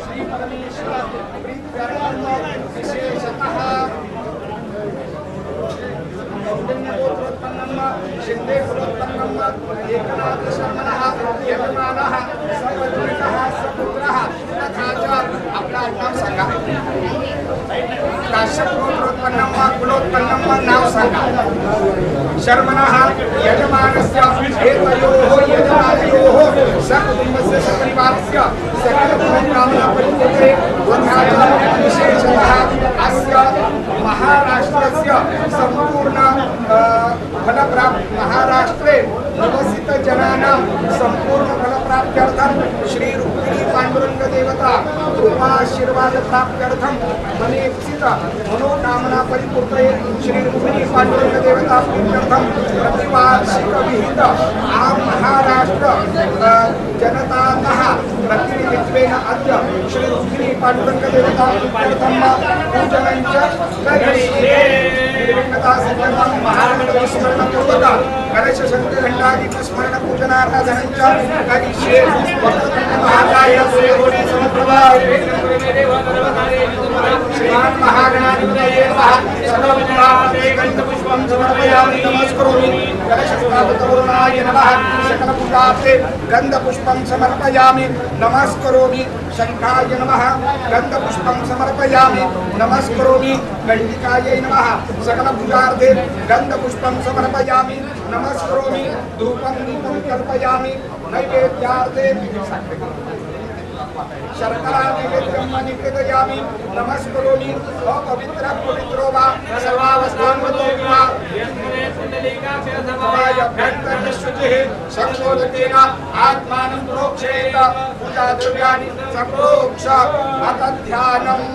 श्री परमेश्वर प्रीत्यर्थम विशेषतः शिंदे एकनाथ शर्मणः यजमानः सर्वजनः सपुत्रः तथा च आपला नाव सांगा काश्यप गोत्रोत्पन्नं वा कुलोत्पन्नं वा नाव सांगा शर्मणः यजमानस्य एतयोः यजमानयोः सकुटुम्बस्य सपरिवारस्य सकलकामनापरिपूर्ते तथा च विशेषतः अस्य महाराष्ट्रस्य संपूर्ण फलप्राप्ति महाराष्ट्रे निवसित जनानां संपूर्ण फलप्राप्त्यर्थं श्री रुक्मिणी पांडुरंग देवता कृपाशीर्वाद प्राप्त्यर्थं मनेक्षित मनोकामना परिपूर्तये श्री रुक्मिणी पांडुरंग देवता प्रीत्यर्थं प्रतिवार्षिक विहित आम महाराष्ट्र जनतातः प्रतिनिधित्वेन अद्य श्री रुक्मिणी पांडुरंग देवता प्रीत्यर्थं पूजनं च करिष्ये। महाराष्ट्रस्मरणपूर्वक गणेश शंकरघंटादि स्मरण पूजनाराधनं च करिष्ये। श्रीमन् महागणाधिपतये नमः। सर्वविघ्नापते गन्धपुष्पं समर्पयामि नमस्करोमि। गणेशस्थापकवरुणाय नमः। सकलपूजार्थे गन्धपुष्पं समर्पयामि नमस्करोमि। शंखाय नमः। गन्धपुष्पं समर्पयामि नमस्करोमि। घंटिकायै नमः। सकलपूजार्थे गन्धपुष्पं समर्पयामि नमस्करोमि। धूपं दीपं कल्पयामि नैवेद्यार्थे शर्करा नैवेद्यं निवेदयामि नमस्करोमि। अपवित्र पवित्रो वा सर्वावस्थान्वतो वा अभ्यन्तरशुचिः संशोधतेन आत्मानं प्रोक्षेत। पूजाद्रव्याणि सम्प्रोक्ष अथ ध्यानम्।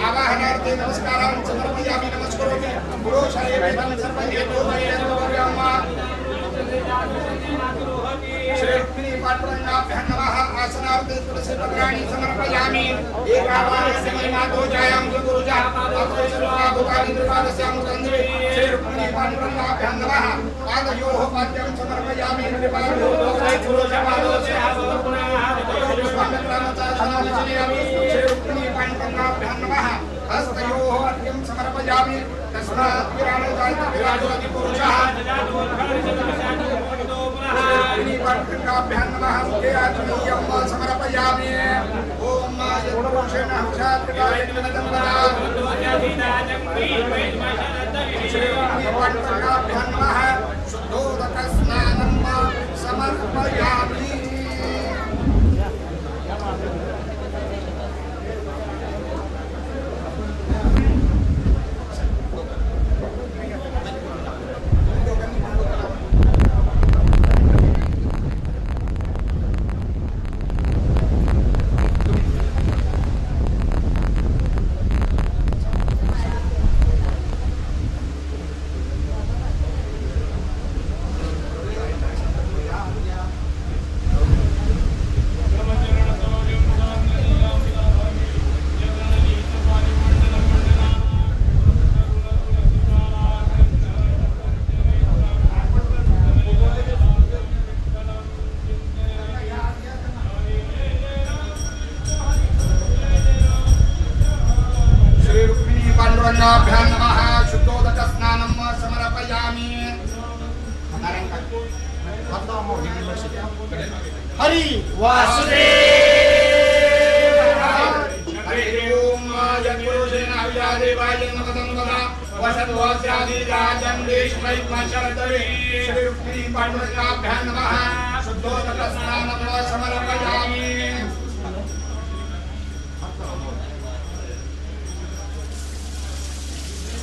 आवाहनार्थे नमस्कारान् समर्पयामि नमस्करोमि। मंगलार्थे तुलसी पत्राणि समर्पयामि एकावारस्य मातोजायां गुरुजा भूतानि त्रिपादस्यां तन्त्रे श्री रुक्मिणी पाण्डुरङ्गाभ्यां नमः पादयोः पाद्यं समर्पयामि श्री रुक्मिणी पाण्डुरङ्गाभ्यां नमः हस्तयोः अर्घ्यं समर्पयामि तस्मात् विराजति पुरुषः पाण्डुरङ्गाभ्यां नमः मुखेयाचमीयं समर्पयामि ॐ यत्पुरुषेण हंसात्रिकाय पाण्डुरङ्गाभ्यां नमः शुद्धोदकस्नानं समर्पयामि पाण्डुरङ्गाभ्यां नमः शुद्धोदकस्नानं समर्पयामि हरि वासुदेव हरि ओम यज्ञोजेन हव्यादेवाय नमः वसद्वास्यादि राजं देशमै शरदवे श्री रुक्मिणी पाण्डुरङ्गाभ्यां नमः शुद्धोदकस्नानं समर्पयामि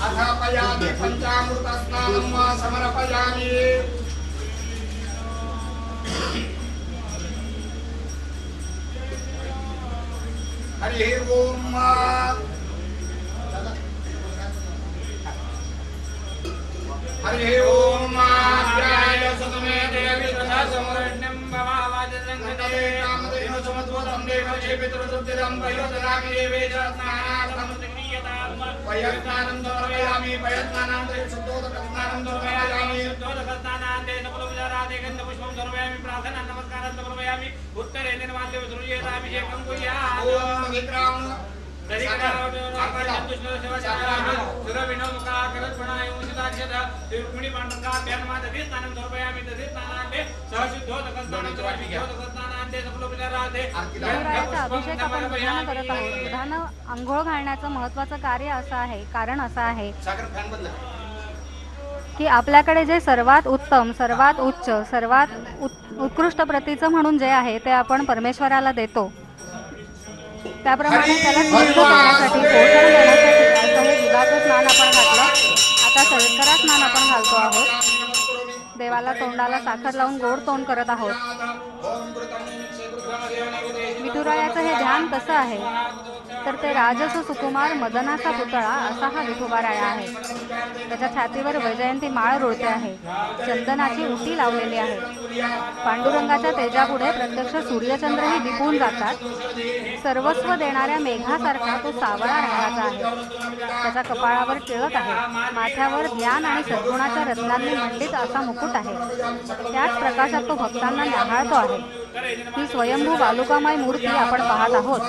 अथापयामि पंचामृतस्नानं समर्पयामि हरि ओम हरि ओम जय सतमे देवी तथा समरण्यं भवावाजसंगते कामदेव समद्वतं देवजे पितृसुद्धिरं वयोदरामि देवेश स्नानार्थं पयस्नानं समर्पयामि पयस्नानान्ते शुद्धोदकस्नानं समर्पयामि शुद्धोदकस्नानान्ते नकुलविचारादे गन्धपुष्पं समर्पयामि प्रार्थना नमस्कारं समर्पयामि उत्तरे निर्माल्य विसृज्येताभिषेकं कुर्यात् ओम विक्राम रुक्मिणी पाण्डुरङ्गाभ्यां नमः तदि स्नानं समर्पयामि तदि स्नानान्ते सहशुद्धोदकस्नानं समर्पयामि सकलोपचारार्थे अभिषेक आपण विधान करत आहोत. विधान अंघोळ घालण्याचं महत्त्वाचं कार्य असं आहे, कारण असं आहे की आपल्याकडे जे सर्वात उत्तम, सर्वात उच्च, सर्वात उत्कृष्ट प्रतीचं म्हणून जे आहे ते आपण परमेश्वराला देतो. त्याप्रमाणे त्याला स्निग्ध करण्यासाठी, पोषण देण्यासाठी असं हे दुधाचं स्नान आपण घातलं. आता शर्करा स्नान आपण घालतो आहोत. देवाला तोंडाला साखर लावून गोड तोंड करत आहोत. विठुरायाचं हे ध्यान कसं आहे तर ते राजस सुकुमार मदनाचा पुतळा असा हा विठुराया आहे. त्याच्या छातीवर वैजयंती माळ रुळते आहे. चंदनाची उटी लावलेली आहे. पांडुरंगाच्या तेजापुढे प्रत्यक्ष सूर्यचंद्रही दिपून जातात. सर्वस्व देणाऱ्या मेघासारखा तो सावळा रंगाचा आहे. त्याच्या कपाळावर टिळक आहे. माथ्यावर ज्ञान आणि सद्गुणाच्या रत्नांनी मंडित असा मुकुट आहे. त्याच प्रकाशात तो भक्तांना न्याहाळतो आहे. ही स्वयंभू वालुकामय मूर्ती आपण पाहत आहोत.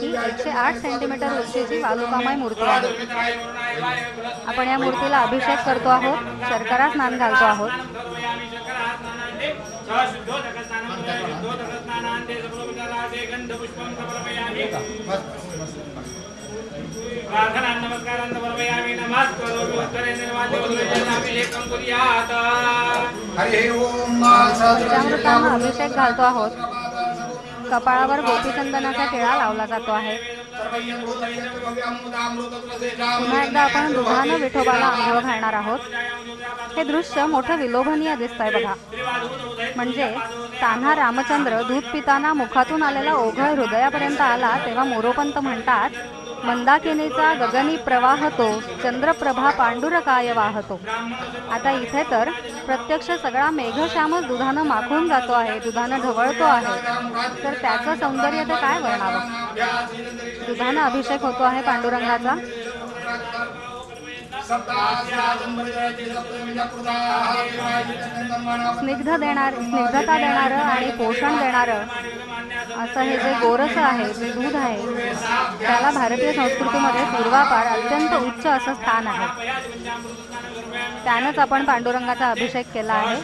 ही 108 सेंटीमीटर उंचीची वालुकामय मूर्ती आहे. आपण या मूर्तीला अभिषेक करतो आहोत. शर्करा स्नान घालतो आहोत. पंचामृतानं अभिषेक घालतो आहोत. कपाळावर गोपीचंदनाचा टिळा लावला जातो आहे. पुन्हा एकदा आपण दुधानं विठोबाला आंघोळ घालणार आहोत. हे दृश्य मोठं विलोभनीय दिसतंय बघा. म्हणजे तान्हा रामचंद्र दूध पिताना मुखातून आलेला ओघळ हृदयापर्यंत आला तेव्हा मोरोपंत म्हणतात मंदाकिनीचा गगनी प्रवाह तो, चंद्रप्रभा पांडुरकाय वाहतो. आता इथे तर प्रत्यक्ष सगळा मेघश्यामच दुधानं माखून जातो आहे, दुधानं ढवळतो आहे. तर त्याचं सौंदर्य ते काय वर्णावं. दुधानं अभिषेक होतो आहे पांडुरंगाचा. स्निग्धता देणारं आणि पोषण देणारं असं हे जे गोरस आहे, जे दूध आहे, त्याला भारतीय संस्कृतीमध्ये पूर्वापार अत्यंत उच्च असं स्थान आहे. त्यानंच आपण पांडुरंगाचा अभिषेक केला आहे.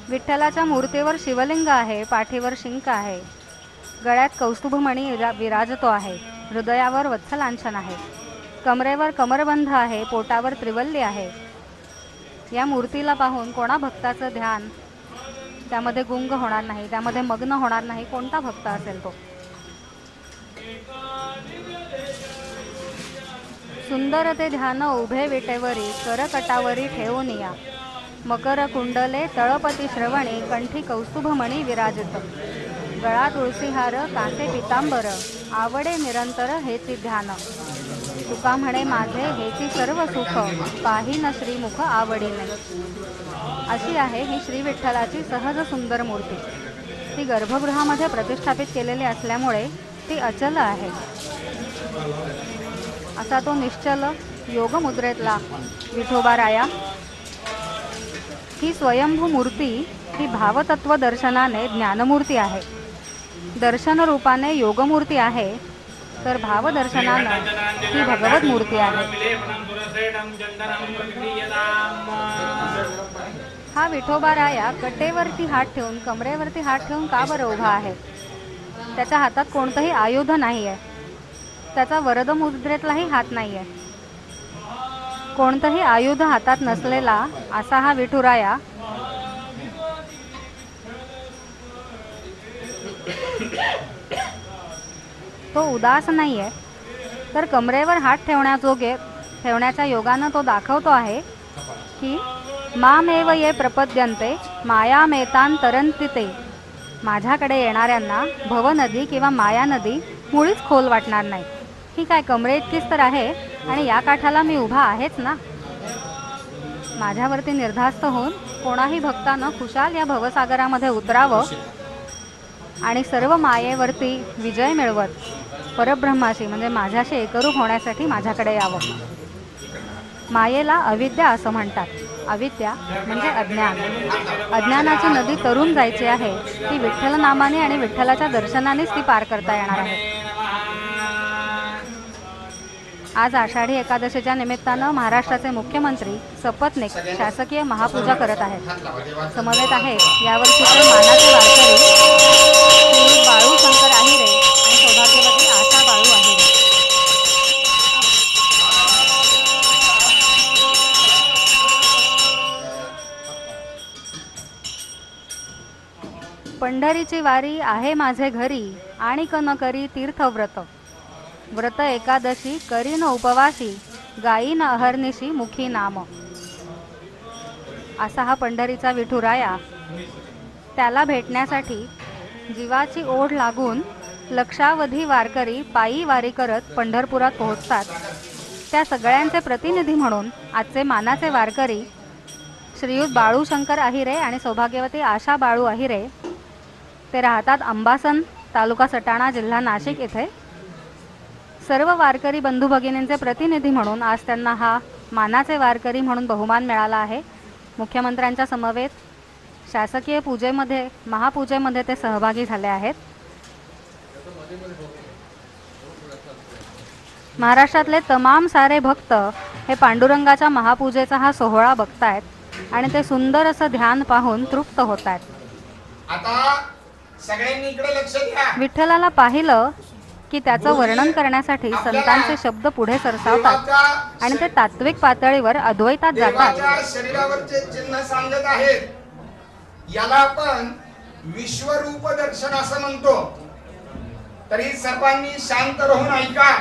विठ्ठलाच्या मूर्तीवर शिवलिंग आहे, पाठीवर शिंक आहे, गळ्यात कौस्तुभमणी विराजतो आहे, हृदयावर वत्सलांछन आहे, कमरेवर कमरबंध आहे, पोटावर त्रिवल्ली आहे. या मूर्तीला पाहून कोणा भक्ताचं ध्यान त्यामध्ये गुंग होणार नाही, त्यामध्ये मग्न होणार नाही. कोणता भक्त असेल तो. सुंदर ते ध्यान उभे विटेवरी, करकटावरी ठेवून या, मकर कुंडले तळपती श्रवणी, कंठी कौस्तुभमणी विराजित, गळा तुळसीहार कासे पितांबर, आवडे निरंतर हेची ध्यान, तुका म्हणे माझे हेची सर्व सुख, पाहिन श्रीमुख आवडीने. अशी आहे ही श्री विठ्ठलाची सहज सुंदर मूर्ती. ती गर्भगृहामध्ये प्रतिष्ठापित केलेली असल्यामुळे ती अचल आहे. असा तो निश्चल योगमुद्रेतला विठोबाराया. ही स्वयंभू मूर्ती ही भावतत्व दर्शनाने ज्ञानमूर्ती आहे, दर्शन रूपाने योगमूर्ती आहे, तर भावदर्शनानं ही भगवत मूर्ती आहे. हा विठोबाराया कटेवरती हात ठेवून, कमरेवरती हात ठेवून का बरं उभा आहे. त्याच्या हातात कोणतंही आयुध नाही आहे, त्याचा वरद मुद्रेतलाही हात नाही आहे. कोणतंही आयुध हातात नसलेला असा हा विठुराया तो उदास नाहीये, तर कमरेवर हात ठेवण्याच्या योगानं तो दाखवतो आहे की मामेव ये प्रपद्यन्ते मायामेतान तरन्ति ते. माझ्याकडे येणाऱ्यांना भवनदी किंवा माया नदी मुळीच खोल वाटणार नाही. ही काय कमरे इतकीच तर आहे आणि या काठाला मी उभा आहेच ना. माझ्यावरती निर्धास्त होऊन कोणाही भक्तानं खुशाल या भवसागरामध्ये उतरावं आणि सर्व मायेवरती विजय मिळवत परब्रह्माशी म्हणजे माझ्याशी एकरूप होण्यासाठी माझ्याकडे यावं. मायेला अविद्या असं म्हणतात. अविद्या म्हणजे अज्ञान. अज्ञानाची नदी तरून जायची आहे, ती विठ्ठल नामाने आणि विठ्ठलाच्या दर्शनानेच ती पार करता येणार आहे. आज आषाढी एकादशीच्या निमित्तानं महाराष्ट्राचे मुख्यमंत्री सपत्नीक शासकीय महापूजा करत आहेत. समवेत आहेत यावर्षीचे मानाचे वारकरी श्री बाळू शंकर आहिरे आणि सौभाग्यवती आशा बाळू आहिरे. पंढरीची वारी आहे माझे घरी, आणि न करी तीर्थव्रत. व्रत एकादशी करीन उपवासी, गायीन अहर्निशी मुखी नाम. असा हा पंढरीचा विठुराया. त्याला भेटण्यासाठी जीवाची ओढ लागून लक्षावधी वारकरी पायी वारी करत पंढरपुरात पोहोचतात. त्या सगळ्यांचे प्रतिनिधी म्हणून आजचे मानाचे वारकरी श्रीयुत बाळू शंकर आहिरे आणि सौभाग्यवती आशा बाळू आहिरे. ते राहतात अंबासन, तालुका सटाणा, जिल्हा नाशिक येथे. सर्व वारकरी बंधू भगिनींचे प्रतिनिधी म्हणून आज त्यांना हा मानाचे वारकरी म्हणून बहुमान मिळाला आहे. मुख्यमंत्र्यांच्या समवेत शासकीय पूजेमध्ये, महापूजेमध्ये ते सहभागी झाले आहेत. महाराष्ट्रातले तमाम सारे भक्त हे पांडुरंगाच्या महापूजेचा हा सोहळा बघतायत आणि ते सुंदर असं ध्यान पाहून तृप्त होत आहेत. आता सगळ्यांनी इकडे लक्ष द्या. विठ्ठलाला पाहिलं की त्याचं वर्णन करण्यासाठी संतांचे शब्द पुढे सरसावतात आणि ते तात्विक पातळीवर अद्वैतात जातात. शरीरावरचे चिन्ह सांगत आहेत. याला आपण विश्वरूप दर्शन असं म्हणतो. तरी सर्वांनी शांत राहून ऐका.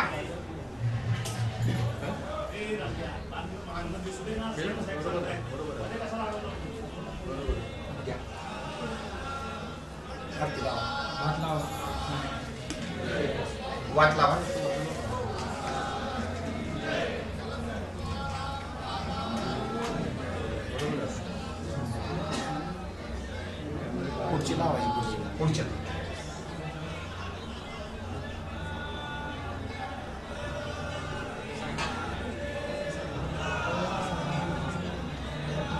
वाट लावा. खुर्ची लावायची. पुढच्या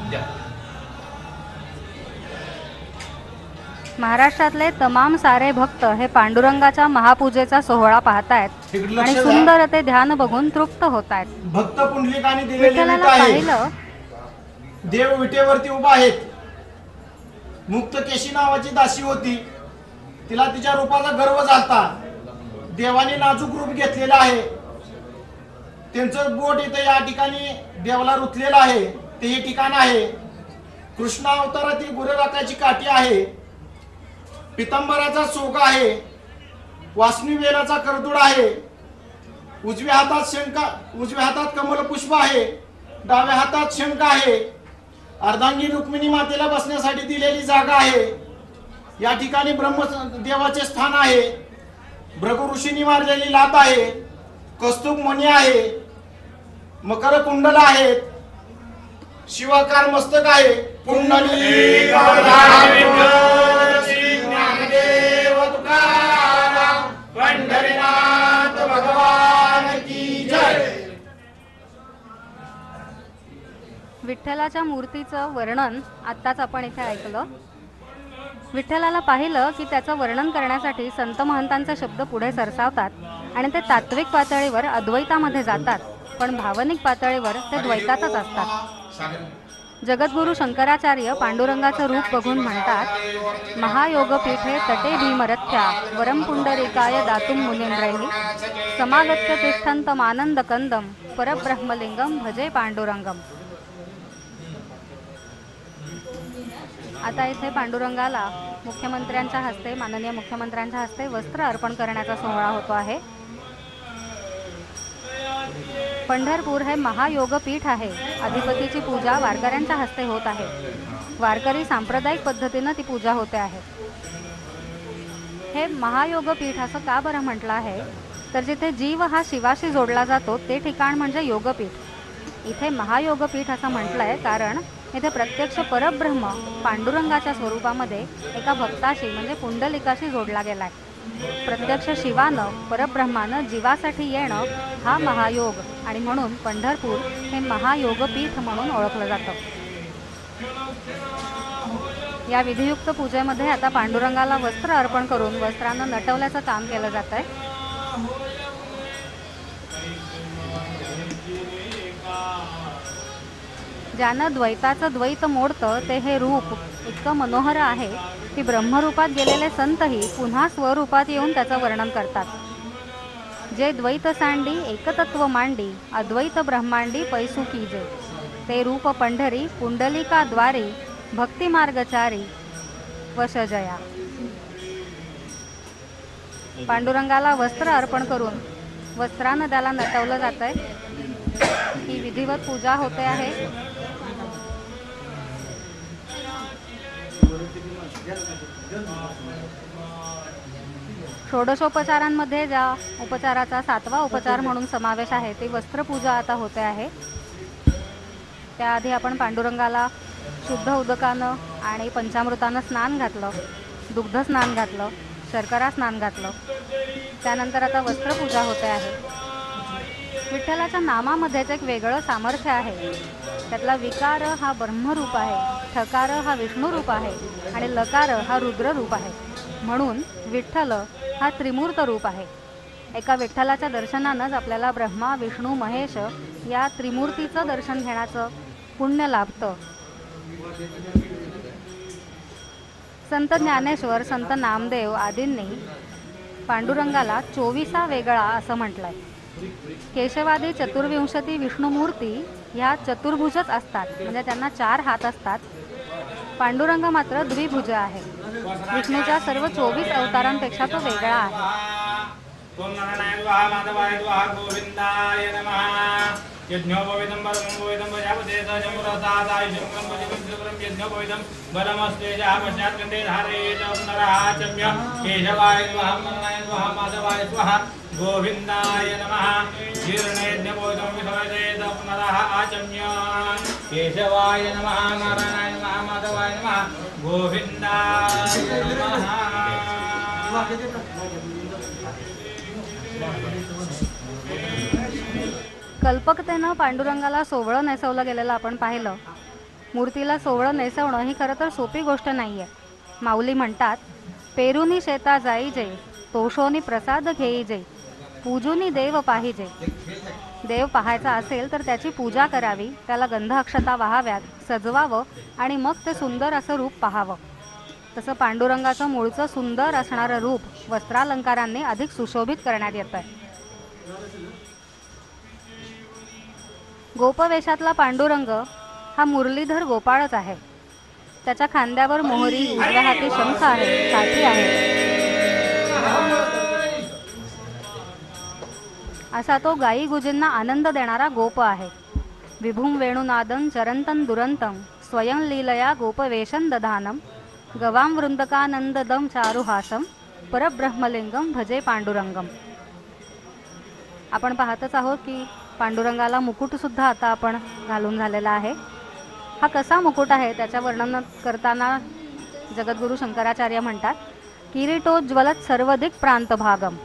द्या. महाराष्ट्रातले तमाम सारे भक्त हे पांडुरंगाच्या महापूजेचा सोहळा पाहतायत आणि सुंदर ते ध्यान बघून तृप्त होतायत. भक्त पुंडलिकाने दिलेली विठ्ठलाला विटा आहे. पाहिलं देव विटेवरती उभा आहेत. मुक्तकेशी नावाची दासी होती. तिला तिच्या रूपाचा गर्व झालता. देवाने नाजूक रूप घेतलेलं आहे. त्यांचं बोट इथं या ठिकाणी देवाला रुतलेलं आहे. ते हे ठिकाण आहे. कृष्ण अवतारातील गुरुराखाची काठी आहे. पितांबराचा सोगा आहे. वासनी वेलाचा करदूड आहे. उजव्या हातात कमल पुष्प आहे. डाव्या हातात शंख आहे. अर्धांगी रुक्मिणी मातेला बसण्यासाठी दिलेली जागा आहे. या ठिकाणी ब्रह्मदेवाचे स्थान आहे. भृगु ऋषींनी मारलेली लात आहे. कौस्तुभ मणी आहे. मकर कुंडल आहेत. शिवाकार मस्तक आहे. पुंडलिक श्री ज्ञानदेव तुकाराम पंढरीनाथ भगवान की जय. विठ्ठलाच्या मूर्तीचं वर्णन आत्ताच आपण इथे ऐकलं. विठ्ठलाला पाहिलं की त्याचं वर्णन करण्यासाठी संत महंतांचे शब्द पुढे सरसावतात आणि ते तात्विक पातळीवर अद्वैतामध्ये जातात, पण भावनिक पातळीवर ते द्वैतातच असतात. जगद्गुरु शंकराचार्य पांडुरंगाचं रूप बघून म्हणतात, महायोगपीठे तटे भीमरथ्या वरम पुंडरीकाय दातुम मुनींद्रैः समागत्य तिष्ठन्तमानन्दकन्दं परब्रह्मलिंगम भजे पांडुरंगम. आता इथे पांडुरंगाला मुख्यमंत्र्यांच्या हस्ते, माननीय मुख्यमंत्र्यांच्या हस्ते वस्त्र अर्पण करण्याचा सोहळा होतो आहे. पंढरपूर हे महायोगपीठ आहे. अधिपतीची पूजा वारकऱ्यांच्या हस्ते होत आहे. वारकरी सांप्रदायिक पद्धतीनं ती पूजा होते आहे. हे महायोगपीठ असं का बरं म्हटलं आहे, तर जिथे जीव हा शिवाशी जोडला जातो ते ठिकाण म्हणजे योगपीठ. इथे महायोगपीठ असं म्हटलंय कारण इथे प्रत्यक्ष परब्रह्म पांडुरंगाच्या स्वरूपामध्ये एका भक्ताशी म्हणजे पुंडलिकाशी जोडला गेलाय. प्रत्यक्ष शिवानं परब्रह्मानं जीवासाठी येणं हा महायोग, आणि म्हणून पंढरपूर हे महायोगपीठ म्हणून ओळखलं जातं. या विधियुक्त पूजेमध्ये आता पांडुरंगाला वस्त्र अर्पण करून वस्त्रानं नटवल्याचं काम केलं जात आहे. ज्यानं द्वैताचं द्वैत मोडतं ते हे रूप इतकं मनोहर आहे की ब्रह्मरूपात गेलेले संतही पुन्हा स्वरूपात येऊन त्याचं वर्णन करतात. जे द्वैत सांडी एकतत्व मांडी अद्वैत ब्रह्मांडी पैसू कीजे, ते रूप पंढरी पुंडलिकाद्वारी भक्तिमार्गचारी वशजया. पांडुरंगाला वस्त्र अर्पण करून वस्त्रानं त्याला नटवलं जात आहे. ही विधिवत पूजा होते आहे. षोडशोपचारांमध्ये ज्या उपचाराचा 7वा उपचार म्हणून समावेश आहे ती वस्त्रपूजा आता होते आहे. त्याआधी आपण पांडुरंगाला शुद्ध उदकानं आणि पंचामृतानं स्नान घातलं, दुग्ध स्नान घातलं, शर्करा स्नान घातलं. त्यानंतर आता वस्त्रपूजा होते आहे. विठ्ठलाच्या नामामध्येच एक वेगळं सामर्थ्य आहे. त्यातला विकार हा ब्रह्मरूप आहे, ठकार हा विष्णू रूप आहे आणि लकार हा रुद्र रूप आहे. म्हणून विठ्ठल हा त्रिमूर्त रूप आहे. एका विठ्ठलाच्या दर्शनानंच आपल्याला ब्रह्मा विष्णू महेश या त्रिमूर्तीचं दर्शन घेण्याचं पुण्य लाभतं. संत ज्ञानेश्वर, संत नामदेव आदींनी पांडुरंगाला 24 वेगळा असं म्हटलंय. केशवादी चतुर्विंशती विष्णुमूर्ती ह्या चतुर्भुजच असतात, म्हणजे त्यांना 4 हात असतात. पांडुरंग मात्र द्विभुज आहे. विष्णूच्या सर्व 24 अवतारांपेक्षा तो वेगळा आहे. ओम नारायण वाह माधवाय वाह गोविंदाय नमः. यज्ञोपवेदं परमोपवेदं प्रजापते सजमुरसादायुषं गणपतिं यज्ञोपवेदं बलमस्ते जापश्चात्कण्ठे धारयेत पुनराचम्य केशवाय स्वाहा मरणाय स्वाहा माधवाय स्वाहा गोविन्दाय नमः जीर्णयज्ञोपवेदं विसर्जयेत पुनरः आचम्य केशवाय नमः नारायणाय नमः माधवाय नमः गोविन्दाय नमः। कल्पकतेनं पांडुरंगाला सोवळं नेसवलं गेलेलं आपण पाहिलं. मूर्तीला सोवळं नेसवणं ही खरं तर सोपी गोष्ट नाही आहे. माऊली म्हणतात, पेरुनी शेता जाई जे, तोषोनी प्रसाद घेई जे, पूजुनी देव पाहिजे. देव पाहायचा असेल तर त्याची पूजा करावी, त्याला गंध अक्षता वाहाव्यात, सजवावं आणि मग ते सुंदर असं रूप पाहावं. तसं पांडुरंगाचं मूळचं सुंदर असणारं रूप वस्त्रालंकारांनी अधिक सुशोभित करण्यात येतं आहे. गोपवेशातला पांडुरंग हा मुरलीधर गोपाळच आहे. त्याच्या खांद्यावर मोहरी, उजव्या हाती शंख आहे, साठी आहे. असा तो गायी गुजींना आनंद देणारा गोप आहे. विभुं वेणुनादं चरंतं दुरंतं स्वयं लीलया गोपवेशं दधानं गवां वृंदकानंददं चारुहासं परब्रह्मलिंगम भजे पांडुरंगम. आपण पाहतच आहोत की पांडुरंगाला मुकुट सुद्धा आता आपण घालून झालेला आहे. हा कसा मुकुट आहे त्याच्या वर्णन करताना जगद्गुरु शंकराचार्य म्हणतात, किरीटोज्ज्वलत सर्वदिक प्रांत भागम,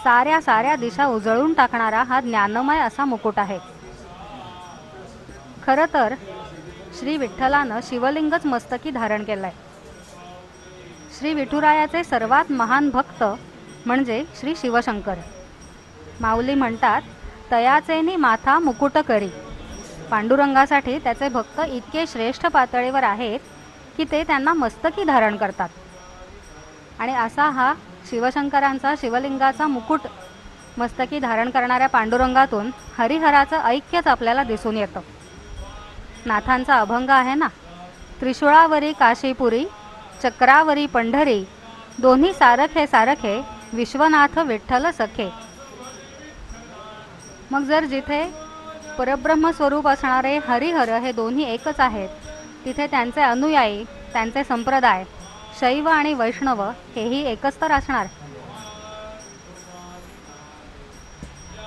साऱ्या साऱ्या दिशा उजळून टाकणारा हा ज्ञानमय असा मुकुट आहे. खरं तर श्री विठ्ठलानं शिवलिंगच मस्तकी धारण केलंय. श्री विठुरायाचे सर्वात महान भक्त म्हणजे श्री शिवशंकर. माऊली म्हणतात, तयाचेनी माथा मुकुट करी. पांडुरंगासाठी त्याचे भक्त इतके श्रेष्ठ पातळीवर आहेत की ते त्यांना मस्तकी धारण करतात. आणि असा हा शिवशंकरांचा शिवलिंगाचा मुकुट मस्तकी धारण करणाऱ्या पांडुरंगातून हरिहराचं ऐक्यच आपल्याला दिसून येतं. नाथांचा अभंग आहे ना, त्रिशूळावरी काशीपुरी, चक्रावरी पंढरी, दोन्ही सारखे सारखे, विश्वनाथ विठ्ठल सखे. मग जर जिथे परब्रह्म स्वरूप असणारे हरिहर हे दोन्ही एकच आहेत, तिथे त्यांचे अनुयायी, त्यांचे संप्रदाय शैव आणि वैष्णव हेही एकच तर असणार.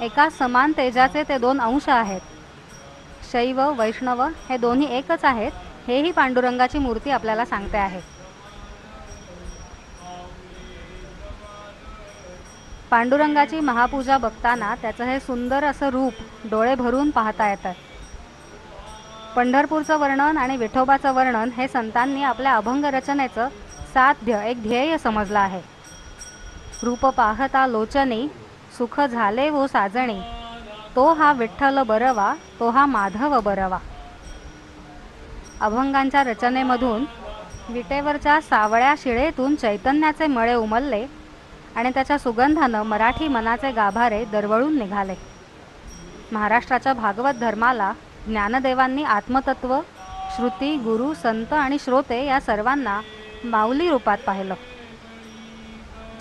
एका समान तेजाचे ते दोन अंश आहेत. शैव वैष्णव हे दोन्ही एकच आहेत, हेही पांडुरंगाची मूर्ती आपल्याला सांगते आहे. पांडुरंगाची महापूजा बघताना त्याचं हे सुंदर असं रूप डोळे भरून पाहता येतं. पंढरपूरचं वर्णन आणि विठोबाचं वर्णन हे संतांनी आपल्या अभंग रचनेचं साध्य एक ध्येय समजलं आहे. रूप पाहता लोचनी, सुख झाले वो साजणी, तो हा विठ्ठल बरवा, तो हा माधव बरवा. अभंगांच्या रचनेमधून विटेवरच्या सावळ्या शिळेतून चैतन्याचे मळे उमलले आणि त्याच्या सुगंधानं मराठी मनाचे गाभारे दरवळून निघाले. महाराष्ट्राच्या भागवत धर्माला ज्ञानदेवांनी आत्मतत्व, श्रुती, गुरु, संत आणि श्रोते या सर्वांना माऊली रूपात पाहिलं.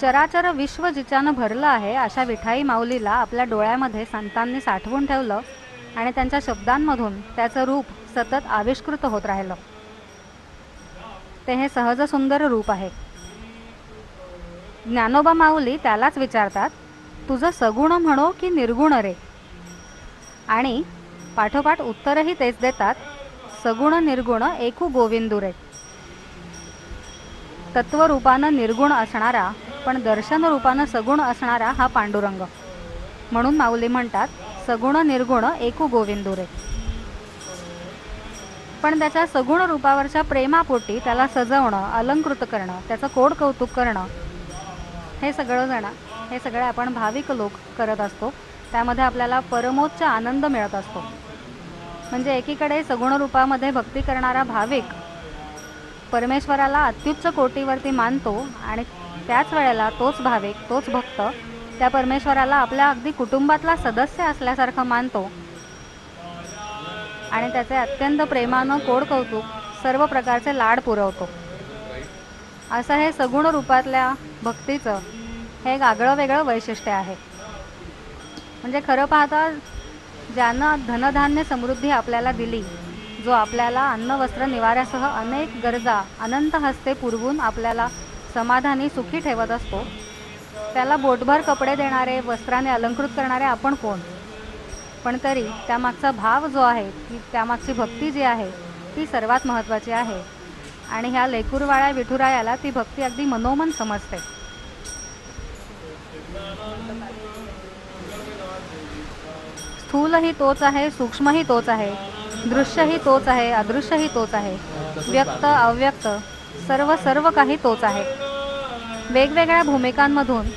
चराचर विश्व जिच्यानं भरलं आहे अशा विठाई माऊलीला आपल्या डोळ्यामध्ये संतांनी साठवून ठेवलं आणि त्यांच्या शब्दांमधून त्याचं रूप सतत आविष्कृत होत राहिलं. ते हे सहज सुंदर रूप आहे. ज्ञानोबा माऊली त्यालाच विचारतात, तुझं सगुण म्हणो की निर्गुण रे? आणि पाठोपाठ उत्तरही तेच देतात, सगुण निर्गुण एकू गोविंदू रे. तत्वरूपानं निर्गुण असणारा पण दर्शन रूपानं सगुण असणारा हा पांडुरंग. म्हणून माऊली म्हणतात, सगुण निर्गुण एकू गोविंदू रे. पण त्याच्या सगुण रूपावरच्या प्रेमापोटी त्याला सजवणं, अलंकृत करणं, त्याचं कोड कौतुक करणं हे सगळे आपण भाविक लोक करत असतो. त्यामध्ये आपल्याला परमोच्च आनंद मिळत असतो. म्हणजे एकीकडे सगुण रूपामध्ये भक्ती करणारा भाविक परमेश्वराला अत्युच्च कोटीवरती मानतो आणि त्याच वेळेला तोच भाविक, तोच भक्त त्या परमेश्वराला आपल्या अगदी कुटुंबातला सदस्य असल्यासारखं मानतो आणि त्याचे अत्यंत प्रेमानं कोड कौतुक, सर्व प्रकारचे लाड पुरवतो. असं हे सगुण रूपातल्या भक्तीचं हे एक आगळं वेगळं वैशिष्ट्य आहे. म्हणजे खरं पाहता ज्यानं धनधान्य समृद्धी आपल्याला दिली, जो आपल्याला अन्न वस्त्र निवाऱ्यासह अनेक गरजा अनंत हस्ते पुरवून आपल्याला समाधानी सुखी ठेवत असतो, त्याला बोटभर कपडे देणारे, वस्त्राने अलंकृत करणारे आपण कोण? पण तरी त्यामागचा भाव जो आहे, ती त्यामागची भक्ती जी आहे ती सर्वात महत्त्वाची आहे. आणि ह्या लेकुरवाळ्या विठुरायाला ती भक्ती अगदी मनोमन समजते. स्थूलही तोच आहे, सूक्ष्मही तोच आहे, दृश्यही तोच आहे, अदृश्यही तोच आहे, व्यक्त अव्यक्त सर्व काही तोच आहे. वेगवेगळ्या भूमिकांमधून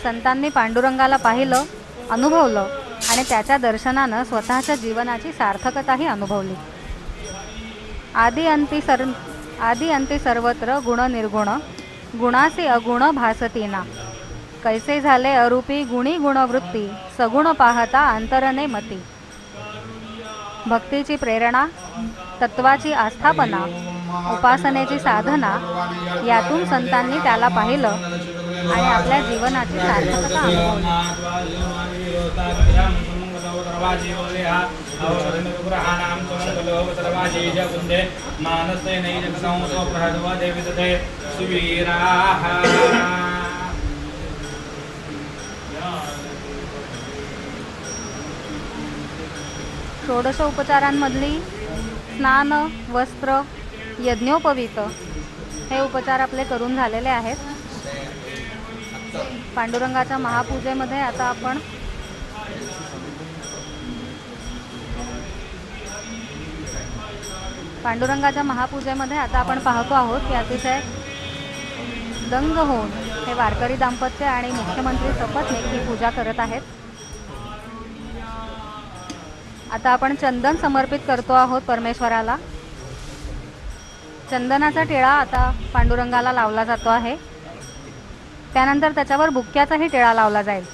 संतांनी पांडुरंगाला पाहिलं, अनुभवलं आणि त्याच्या दर्शनानं स्वतःच्या जीवनाची सार्थकताही अनुभवली. आदी अंती सर्वत्र गुण निर्गुण, गुणासी अगुण भासतीना, कैसे झाले अरूपी गुणी गुणवृत्ती, सगुण पाहता अंतरने मती. भक्तीची प्रेरणा, तत्वाची आस्थापना, उपासनेची साधना यातून संतांनी त्याला पाहिलं आणि आपल्या जीवनाची सार्थकता अनुभवली. षोडश उपचारांमधली स्नान, वस्त्र, यज्ञोपवीत हे उपचार आपले करून झालेले आहेत. पांडुरंगाच्या महापूजेमध्ये आता आपण पाहतो आहोत की अतिशय दंग होऊन हे वारकरी दाम्पत्य आणि मुख्यमंत्री सपत्नीक ही पूजा करत आहेत. आता आपण चंदन समर्पित करतो आहोत परमेश्वराला. चंदनाचा टिळा आता पांडुरंगाला लावला जातो आहे. त्यानंतर त्याच्यावर बुक्क्याचाही टिळा लावला जाईल.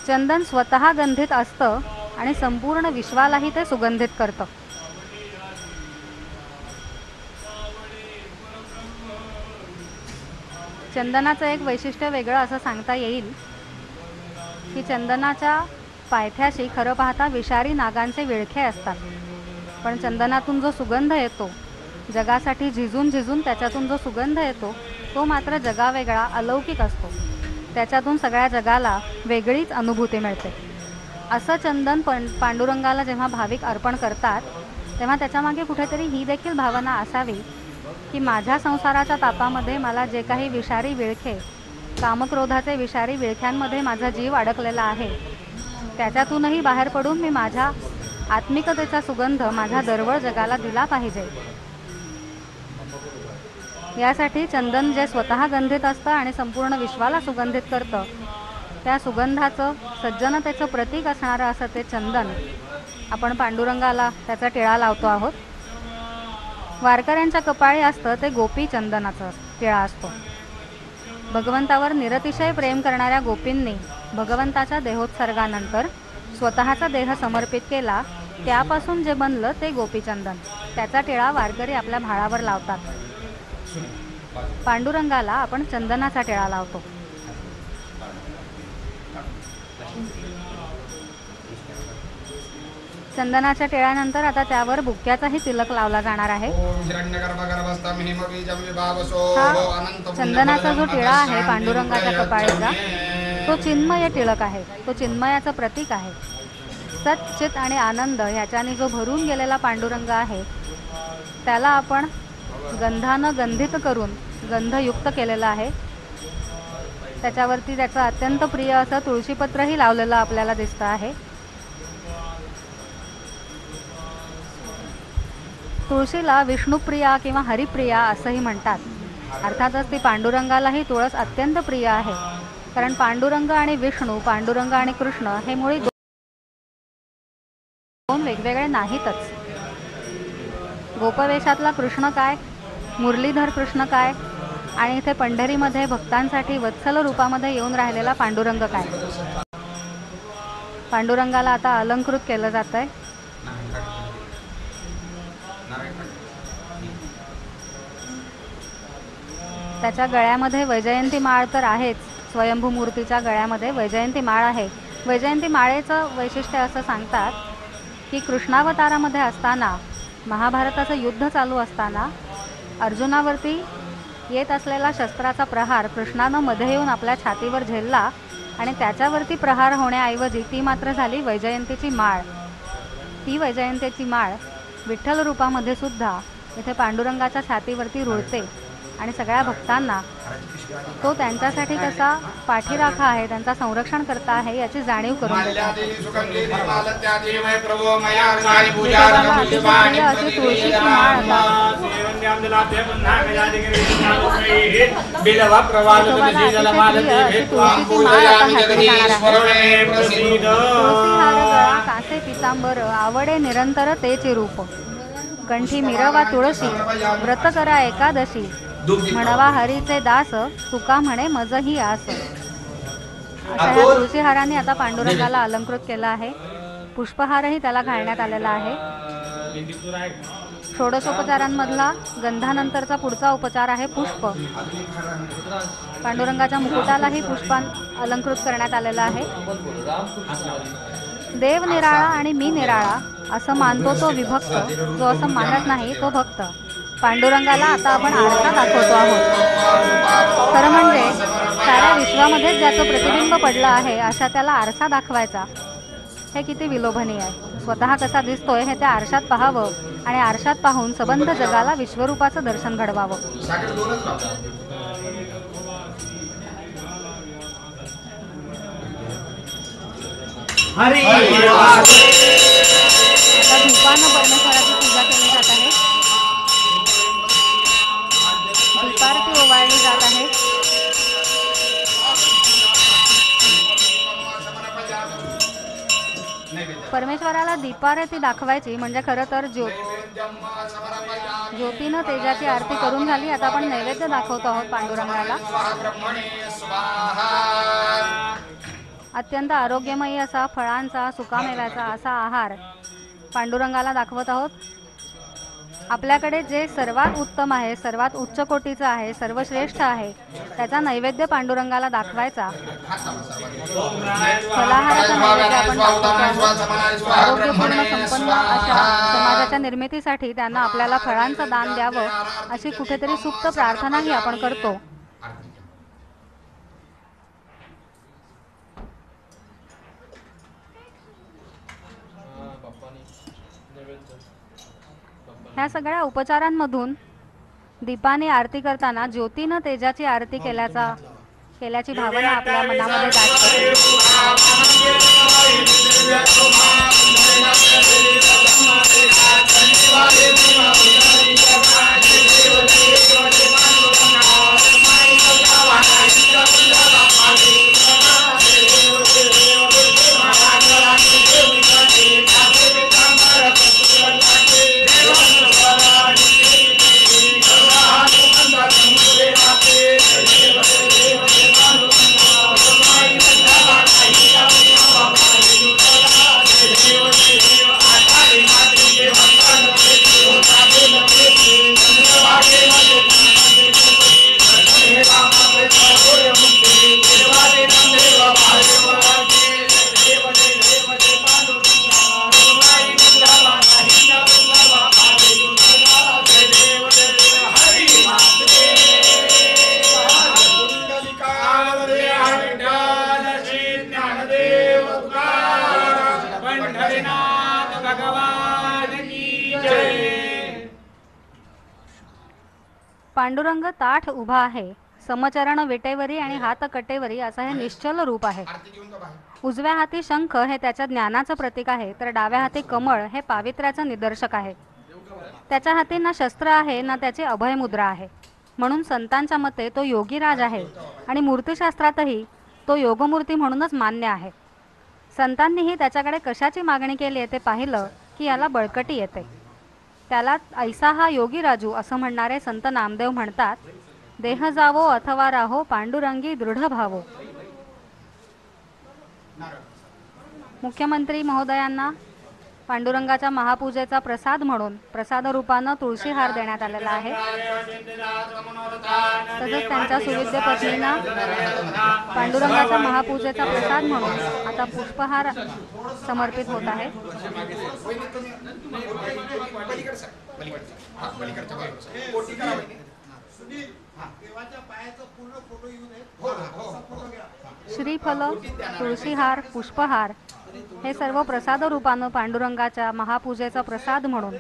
चंदन स्वतः गंधित असतं आणि संपूर्ण विश्वालाही ते सुगंधित करतं. चंदनाचं एक वैशिष्ट्य वेगळं असं सांगता येईल की चंदनाच्या पायथ्याशी खरं पाहता विषारी नागांचे विळखे असतात, पण चंदनातून जो सुगंध येतो, जगासाठी झिजून झिजून त्याच्यातून जो सुगंध येतो तो मात्र जगावेगळा, अलौकिक असतो. त्याच्यातून सगळ्या जगाला वेगळीच अनुभूती मिळते. असं चंदन पांडुरंगाला जेव्हा भाविक अर्पण करतात तेव्हा त्याच्यामागे कुठेतरी ही देखील भावना असावी की माझ्या संसाराच्या तापामध्ये मला जे काही विषारी विळखे, कामक्रोधाचे विषारी विळख्यांमध्ये माझा जीव अडकलेला आहे, त्याच्यातूनही बाहेर पडून मी माझ्या आत्मिकतेचा सुगंध माझ्या दरवळ जगाला दिला पाहिजे. यासाठी चंदन जे स्वतः गंधित असतं आणि संपूर्ण विश्वाला सुगंधित करतं, त्या सुगंधाचं, सज्जनतेचं प्रतीक असणारं असं ते चंदन आपण पांडुरंगाला त्याचा टिळा लावतो आहोत. वारकऱ्यांच्या कपाळी असतं ते गोपी चंदनाचं टिळा असतो. भगवंतावर निरतिशय प्रेम करणाऱ्या गोपींनी भगवंताच्या देहोत्सर्गानंतर स्वतःचा देह समर्पित केला, त्यापासून जे बनलं ते गोपीचंदन. त्याचा टिळा वारकरी आपल्या भाळावर लावतात. पांडुरंगाला आपण चंदनाचा टिळा लावतो. चंदनाच्या टिळ्यानंतर आता त्यावर बुक्क्याचाही तिलक लावला जाणार आहे. हा चंदनाचा जो टिळा आहे पांडुरंगाच्या कपाळीचा, तो चिन्मय टिळक आहे, तो चिन्मयाचं प्रतीक आहे. सच्चित आणि आनंद ह्याच्याने जो भरून गेलेला पांडुरंग आहे त्याला आपण गंधानं गंधित करून गंधयुक्त केलेलं आहे. त्याच्यावरती त्याचं अत्यंत प्रिय असं तुळशीपत्रही लावलेलं आपल्याला दिसतं आहे. तुळशीला विष्णुप्रिया किंवा हरिप्रिया असंही म्हणतात. अर्थातच ती पांडुरंगालाही तुळस अत्यंत प्रिय आहे, कारण पांडुरंग आणि विष्णू, पांडुरंग आणि कृष्ण हे मुळी दोन वेगवेगळे नाहीतच. गोपवेशातला कृष्ण काय, मुरलीधर कृष्ण काय, आणि इथे पंढरीमध्ये भक्तांसाठी वत्सल रूपामध्ये येऊन राहिलेला पांडुरंग काय. पांडुरंगाला आता अलंकृत केलं जात आहे. त्याच्या गळ्यामध्ये वैजयंती माळ तर आहेच, स्वयंभू मूर्तीच्या गळ्यामध्ये वैजयंती माळ आहे, वैजयंती माळेचं वैशिष्ट्य असं सांगतात की कृष्णावतारामध्ये असताना, महाभारताचं युद्ध चालू असताना अर्जुनावरती येत असलेला शस्त्राचा प्रहार कृष्णानं मध्ये येऊन आपल्या छातीवर झेलला आणि त्याच्यावरती प्रहार होण्याऐवजी ती मात्र झाली वैजयंतीची माळ. ती वैजयंतीची माळ विठ्ठल रूपामध्ये सुद्धा इथे पांडुरंगाच्या छातीवरती रुळते आणि सगळ्या भक्तांना तो त्यांच्यासाठी कसा पाठीराखा आहे, त्यांचा संरक्षण करता आहे याची जाणीव करून देतात. अशी तुळशीची माळ कासे पितांबर आवडे निरंतर तेचे रूप. कंठी मिरवा तुळशी व्रत करा एकादशी. म्हणवा हरीचे दास तुका म्हणे मजही आस. अशा ह्या तुळशीहाराने आता पांडुरंगाला अलंकृत केला आहे. पुष्पहारही त्याला घालण्यात आलेला आहे. षोडशोपचारांमधला गंधानंतरचा पुढचा उपचार आहे पुष्प. पांडुरंगाच्या मुकुटालाही पुष्पान अलंकृत करण्यात आलेला आहे. देव निराळा आणि मी निराळा असं मानतो तो विभक्त, जो असं मानत नाही तो भक्त. पांडुरंगाला आता आपण आरसा दाखवतो आहोत. खरं म्हणजे साऱ्या विश्वामध्येच ज्याचं प्रतिबिंब पडलं आहे अशा त्याला आरसा दाखवायचा, हे किती विलोभनीय आहे. स्वतः कसा दिसतोय हे त्या आरशात पाहावं आणि आरशात पाहून सबंध जगाला विश्वरूपाचं दर्शन घडवावं. आता धूपानं परमेश्वराची पूजा केली जात आहे. दीपारती ओवाळली जात आहे. परमेश्वराला दीपारती दाखवायची म्हणजे खरं तर ज्योतीनं तेजाची आरती करून झाली. आता आपण नैवेद्य दाखवतो आहोत पांडुरंगाला. अत्यंत आरोग्यमयी असा फळांचा, सुकामेव्याचा असा आहार पांडुरंगाला दाखवत आहोत. आपल्याकडे जे सर्वात उत्तम आहे, सर्वात उच्च कोटीचं आहे, सर्वश्रेष्ठ आहे, त्याचा नैवेद्य पांडुरंगाला दाखवायचा. फलाहाराचा नैवेद्य आपण दाखवतो आहोत. आरोग्यपूर्ण संपन्न अशा समाजाच्या निर्मितीसाठी त्यांना आपल्याला फळांचं दान द्यावं अशी कुठेतरी सुप्त प्रार्थनाही आपण करतो. ह्या सगळ्या उपचारांमधून दीपाने आरती करताना ज्योतीनं तेजाची आरती केल्याची भावना आपल्या मनामध्ये जागते. पांडुरंग ताठ उभा आहे. समचरण विटेवरी आणि हात कटेवरी असं हे निश्चल रूप आहे. उजव्या हाती शंख हे त्याच्या ज्ञानाचं प्रतीक आहे, तर डाव्या हाती कमळ हे पावित्र्याचं निदर्शक आहे. त्याच्या हाती ना शस्त्र आहे ना त्याची अभयमुद्रा आहे. म्हणून संतांच्या मते तो योगीराज आहे आणि मूर्तिशास्त्रातही तो योगमूर्ती म्हणूनच मान्य आहे. संतांनीही त्याच्याकडे कशाची मागणी केली आहे ते पाहिलं की याला बळकटी येते. त्याला ऐसा हा योगी राजू असं म्हणणारे संत नामदेव म्हणतात, देह जावो अथवा राहो पांडुरंगी दृढ भावो. मुख्यमंत्री महोदयांना पांडुरंगाच्या महापूजेचा प्रसाद म्हणून प्रसाद रूपानं तुळशी हार देण्यात आलेला आहे. तसंच त्यांच्या सुविद्य पत्नींना पांडुरंगाच्या महापूजेचा प्रसाद म्हणून आता पुष्पहार समर्पित होत आहे. श्रीफल, तुळशीहार, पुष्पहार हे सर्व प्रसाद रूपानं पांडुरंगाच्या महापूजेचा प्रसाद म्हणून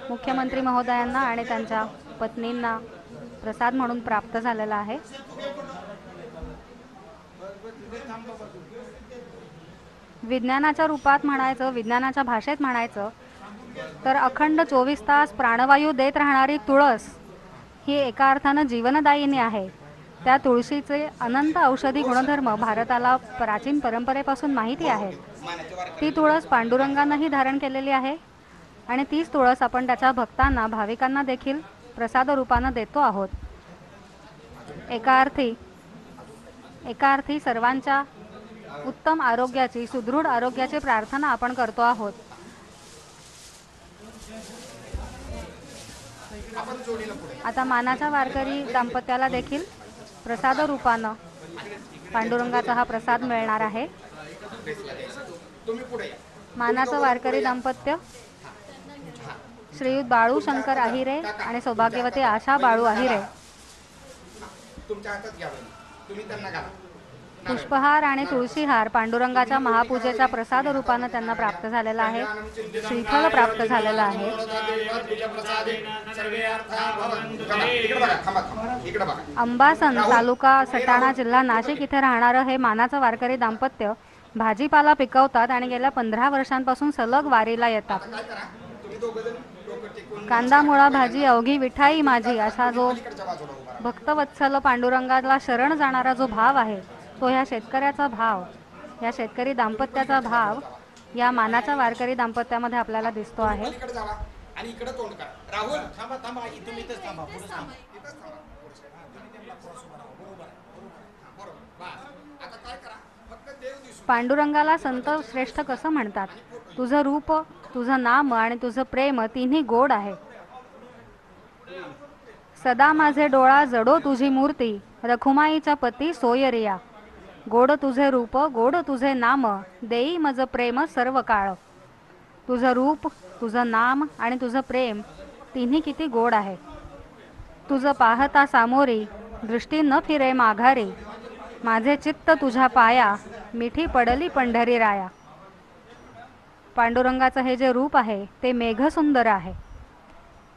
मुख्यमंत्री महोदयांना आणि त्यांच्या पत्नींना प्रसाद म्हणून प्राप्त झालेला आहे. विज्ञानाच्या रूपात म्हणायचं, विज्ञानाच्या भाषेत म्हणायचं तर अखंड 24 तास प्राणवायू देत राहणारी तुळस ही एका अर्थानं जीवनदायिनी आहे. त्या तुळशीचे अनंत औषधी गुणधर्म भारताला प्राचीन परंपरेपासून माहिती आहेत. ती तुळस पांडुरंगानंही धारण केलेली आहे आणि तीच तुळस आपण त्याच्या भक्तांना, भाविकांना देखील प्रसाद रूपानं देतो आहोत. एका अर्थी सर्वांच्या उत्तम आरोग्याची, सुदृढ आरोग्याची प्रार्थना आपण करतो आहोत. आता मानाच्या वारकरी दाम्पत्याला देखील प्रसाद रूपानं पांडुरंगाचा हा प्रसाद मिळणार आहे. मानाचं वारकरी दाम्पत्य श्रीयुत बाळू शंकर आहिरे आणि सौभाग्यवती आशा बाळू आहिरे पुष्पहार आणि तुळशीहार पांडुरंगाच्या महापूजेचा प्रसाद रूपानं त्यांना प्राप्त झालेला आहे. श्रीफळ प्राप्त झालेलं आहे. अंबासन तालुका सटाणा जिल्हा नाशिक इथे राहणारं हे मानाचं वारकरी दाम्पत्य भाजीपाला पिकवतात आणि गेल्या 15 वर्षांपासून सलग वारीला येतात. कांदा मुळा भाजी अवघी विठाई माझी असा जो भक्तवत्सल पांडुरंगाला शरण जाणारा जो भाव आहे, तो ह्या शेतकऱ्याचा भाव, या शेतकरी दाम्पत्याचा भाव या मानाच्या वारकरी दाम्पत्यामध्ये आपल्याला दिसतो आहे. पांडुरंगाला संत श्रेष्ठ कसं म्हणतात? तुझं रूप, तुझं नाम आणि तुझं प्रेम तिन्ही गोड आहे. सदा माझे डोळा जडो तुझी मूर्ती, रखुमाईच्या पती सोयरिया. गोड तुझे रूप, गोड तुझे नाम, देई मज प्रेम सर्व काळ. तुझं रूप, तुझं नाम आणि तुझं प्रेम तिन्ही किती गोड आहे. तुझं पाहता सामोरी, दृष्टी न फिरे माघारी. माझे चित्त तुझ्या पाया, मिठी पडली पंढरी राया. पांडुरंगाचं हे जे रूप आहे ते मेघ सुंदर आहे.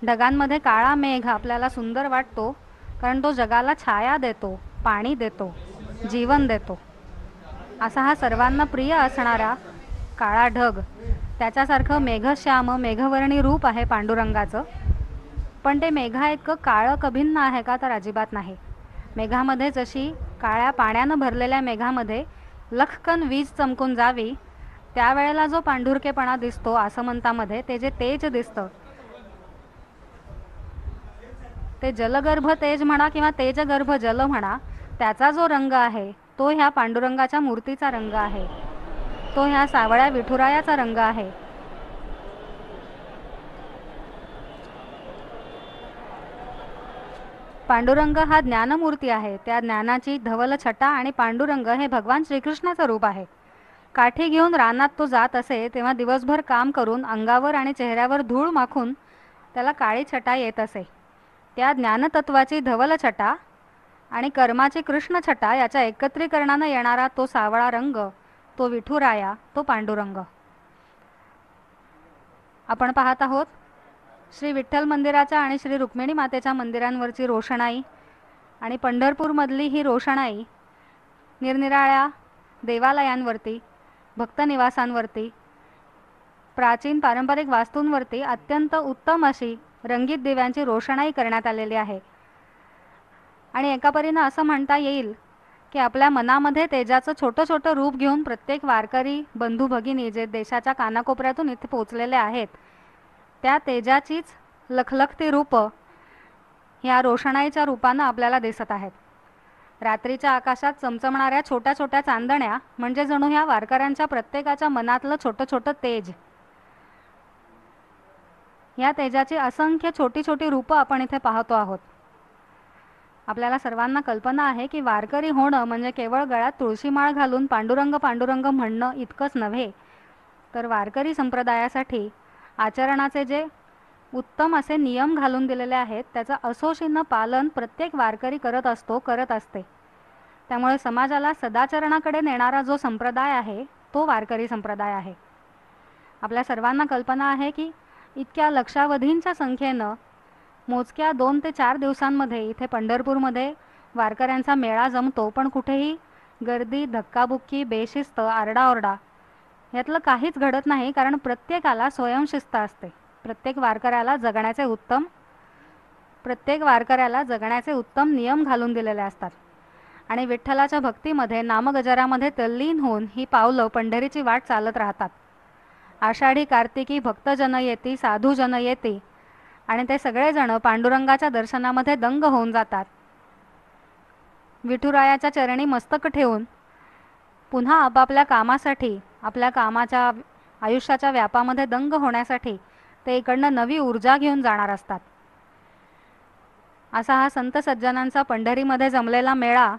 ढगांमध्ये काळा मेघ आपल्याला सुंदर वाटतो कारण तो जगाला छाया देतो, पाणी देतो, जीवन देतो. असा हा सर्वांना प्रिय असणारा काळा ढग, त्याच्यासारखं मेघश्याम मेघवर्णी रूप आहे पांडुरंगाचं. पण ते मेघा इतकं काळं कभिन्न आहे का? तर अजिबात नाही. मेघामध्ये जशी काळ्या पाण्यानं भरलेल्या मेघामध्ये लखकन वीज चमकून जावी त्यावेळेला जो पांढुरकेपणा दिसतो आसमंतामध्ये, ते जे तेज दिसतं, ते जलगर्भ तेज म्हणा किंवा तेजगर्भ जल म्हणा, त्याचा जो रंग आहे तो ह्या पांडुरंगाच्या मूर्तीचा रंग आहे. तो ह्या सावळ्या विठुरायाचा रंग आहे. पांडुरंग हा ज्ञानमूर्ती आहे. त्या ज्ञानाची धवल छटा आणि पांडुरंग हे भगवान श्रीकृष्णाचं रूप आहे. काठी घेऊन रानात तो जात असे तेव्हा दिवसभर काम करून अंगावर आणि चेहऱ्यावर धूळ माखून त्याला काळी छटा येत असे. त्या ज्ञानतत्वाची धवल छटा आणि कर्माची कृष्ण छटा याच्या एकत्रीकरणानं येणारा तो सावळा रंग, तो विठुराया, तो पांडुरंग. आपण पाहत आहोत श्री विठ्ठल मंदिराच्या आणि श्री रुक्मिणी मातेच्या मंदिरांवरची रोषणाई आणि पंढरपूरमधली ही रोषणाई निरनिराळ्या देवालयांवरती, भक्तनिवासांवरती, प्राचीन पारंपरिक वास्तूंवरती अत्यंत उत्तम अशी रंगीत दिव्यांची रोषणाई करण्यात आलेली आहे. आणि एका परीनं असं म्हणता येईल की आपल्या मनामध्ये तेजाचं छोटं छोटं रूप घेऊन प्रत्येक वारकरी बंधू भगिनी जे देशाच्या कानाकोपऱ्यातून इथे पोचलेले आहेत, त्या तेजाचीच लखलखती रूप ह्या रोषणाईच्या रूपानं आपल्याला दिसत आहेत. रात्रीच्या आकाशात चमचमणाऱ्या छोट्या छोट्या चांदण्या म्हणजे जणू ह्या वारकऱ्यांच्या प्रत्येकाच्या मनातलं छोटं छोटं तेज. या तेजाची असंख्य छोटी छोटी रूपं आपण इथे पाहतो आहोत. आपल्याला सर्वांना कल्पना आहे की वारकरी होणं म्हणजे केवळ गळ्यात तुळशीमाळ घालून पांडुरंग पांडुरंग म्हणणं इतकंच नव्हे, तर वारकरी संप्रदायासाठी आचरणाचे जे उत्तम असे नियम घालून दिलेले आहेत त्याचं असोशीनं पालन प्रत्येक वारकरी करत असतो, करत असते. त्यामुळे समाजाला सदाचरणाकडे नेणारा जो संप्रदाय आहे तो वारकरी संप्रदाय आहे. आपल्या सर्वांना कल्पना आहे की इतक्या लक्षावधींच्या संख्येनं मोजक्या 2 ते 4 दिवसांमध्ये इथे पंढरपूरमध्ये वारकऱ्यांचा मेळा जमतो, पण कुठेही गर्दी, धक्काबुक्की, बेशिस्त, आरडाओरडा यातलं काहीच घडत नाही. कारण प्रत्येकाला स्वयंशिस्त असते. प्रत्येक वारकऱ्याला जगण्याचे उत्तम नियम घालून दिलेले असतात. आणि विठ्ठलाच्या भक्तीमध्ये, नामगजरामध्ये तल्लीन होऊन ही पावलं पंढरीची वाट चालत राहतात. आषाढी कार्तिकी भक्तजन येती, साधूजन येती आणि ते सगळेजण पांडुरंगाच्या दर्शनामध्ये दंग होऊन जातात. विठुरायाच्या चरणी मस्तक ठेवून पुन्हा आपापल्या कामासाठी, आपल्या कामाच्या आयुष्याच्या व्यापामध्ये दंग होण्यासाठी ते इकडनं नवी ऊर्जा घेऊन जाणार असतात. असा हा संत सज्जनांचा पंढरीमध्ये जमलेला मेळा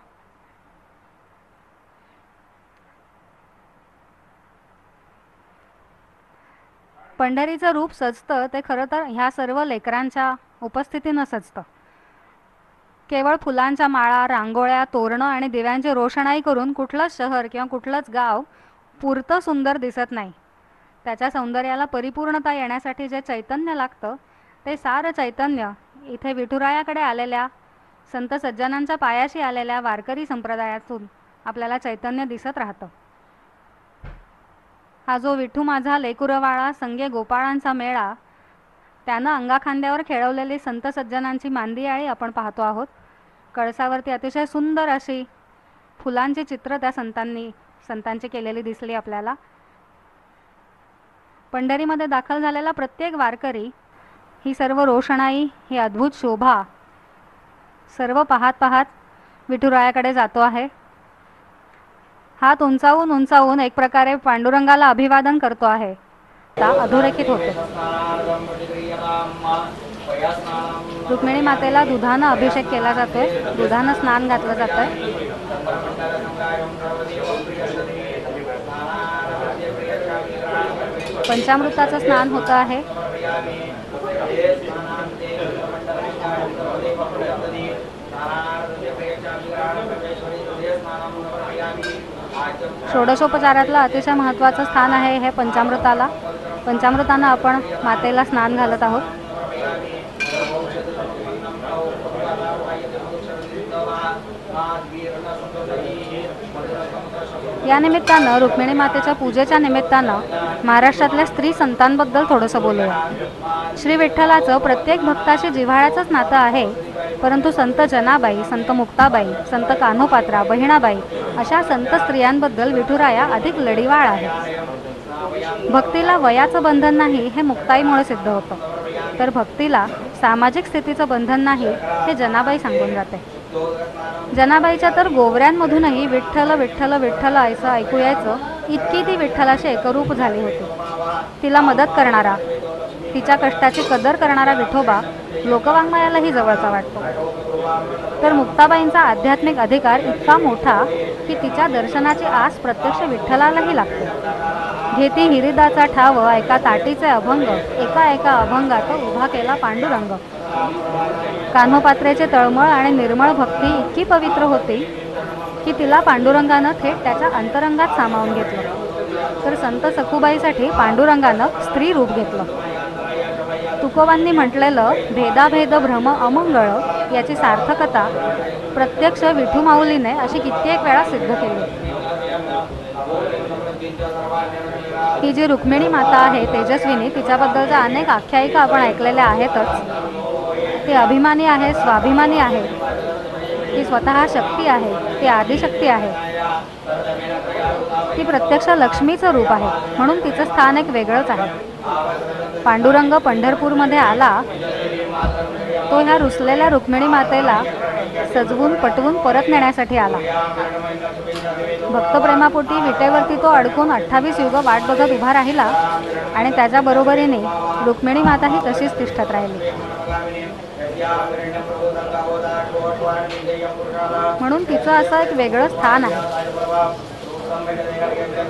पंढरीचं रूप सजतं ते खरं तर ह्या सर्व लेकरांच्या उपस्थितीनं सजतं. केवळ फुलांच्या माळा, रांगोळ्या, तोरणं आणि दिव्यांची रोषणाई करून कुठलंच शहर किंवा कुठलंच गाव पुरतं सुंदर दिसत नाही. त्याच्या सौंदर्याला परिपूर्णता येण्यासाठी जे चैतन्य लागतं ते सारं चैतन्य इथे विठुरायाकडे आलेल्या संत सज्जनांच्या पायाशी आलेल्या वारकरी संप्रदायातून आपल्याला चैतन्य दिसत राहतं. हा जो विठू माझा लेकुरवाळा संगे गोपाळांचा मेळा, त्यानं अंगाखांद्यावर खेळवलेली संत सज्जनांची मांदियाळी आपण पाहतो आहोत. कळसावरती अतिशय सुंदर अशी फुलांची चित्र त्या संतांची केलेली दिसली आपल्याला. पंढरीमध्ये दाखल झालेला प्रत्येक वारकरी ही सर्व रोषणाई, ही अद्भुत शोभा सर्व पाहत पाहत विठुरायाकडे जातो आहे. हात उंचावून उंचावून एक प्रकारे पांडुरंगाला अभिवादन करतो आहे. अधोरेखित होतो. रुक्मिणी मातेला दुधानं अभिषेक केला जातोय, दुधानं स्नान घातलं जातंय. पंचामृताचं स्नान होतं आहे. षोडशोपचारातलं अतिशय महत्त्वाचं स्थान आहे हे पंचामृताला. पंचामृतानं आपण मातेला स्नान घालत आहोत. या निमित्तानं, रुक्मिणी मातेच्या पूजेच्या निमित्तानं महाराष्ट्रातल्या स्त्री संतांबद्दल थोडंसं बोलूया. श्री विठ्ठलाचं प्रत्येक भक्ताशी जिव्हाळ्याचंच नातं आहे, परंतु संत जनाबाई, संत मुक्ताबाई, संत कान्होपात्रा, बहिणाबाई अशा संत स्त्रियांबद्दल विठुराया अधिक लढीवाळ आहे. भक्तीला वयाचं बंधन नाही हे मुक्ताईमुळे सिद्ध होतं, तर भक्तीला सामाजिक स्थितीचं बंधन नाही हे जनाबाई सांगून जाते. जनाबाईच्या तर गोवऱ्यांमधूनही विठ्ठल विठ्ठल विठ्ठल असं ऐकू यायचं, इतकी ती विठ्ठलाशी एकरूप झाली होती. तिला मदत करणारा, तिच्या कष्टाची कदर करणारा विठोबा लोकवाङ्मयालाही जवळचा वाटतो. तर मुक्ताबाईंचा आध्यात्मिक अधिकार इतका मोठा की तिच्या दर्शनाची आस प्रत्यक्ष विठ्ठलालाही लागते. घेती हिरिदाचा ठाव एका ताटीचे अभंग, एका एका अभंगात उभा केला पांडुरंग. कान्होपात्रेचे तळमळ आणि निर्मळ भक्ती इतकी पवित्र होती की तिला पांडुरंगानं थेट त्याच्या अंतरंगात सामावून घेतलं. तर संत सखुबाईसाठी पांडुरंगानं स्त्री रूप घेतलं. तुकोबांनी म्हटलेलं भेदाभेद भ्रम अमंगळ याची सार्थकता प्रत्यक्ष विठू माऊलीने अशी कित्येक वेळा सिद्ध केली. ही जी रुक्मिणी माता आहे तेजस्विनी, तिच्याबद्दलच्या अनेक आख्यायिका आपण ऐकलेल्या आहेतच. ती अभिमानी आहे, स्वाभिमानी आहे, ती स्वतः शक्ती आहे, ती आदिशक्ती आहे, ती प्रत्यक्ष लक्ष्मीचं रूप आहे, म्हणून तिचं स्थान एक वेगळंच आहे. पांडुरंग पंढरपूरमध्ये आला तो ह्या रुसलेल्या रुक्मिणी मातेला सजवून पटवून परत नेण्यासाठी आला. भक्तप्रेमापोटी विटेवरती तो अडकून 28 युग वाट बघत उभा राहिला आणि त्याच्या बरोबरीने रुक्मिणी माताही तशीच तिष्ठत राहिली. म्हणून तिचं असं एक वेगळं स्थान आहे.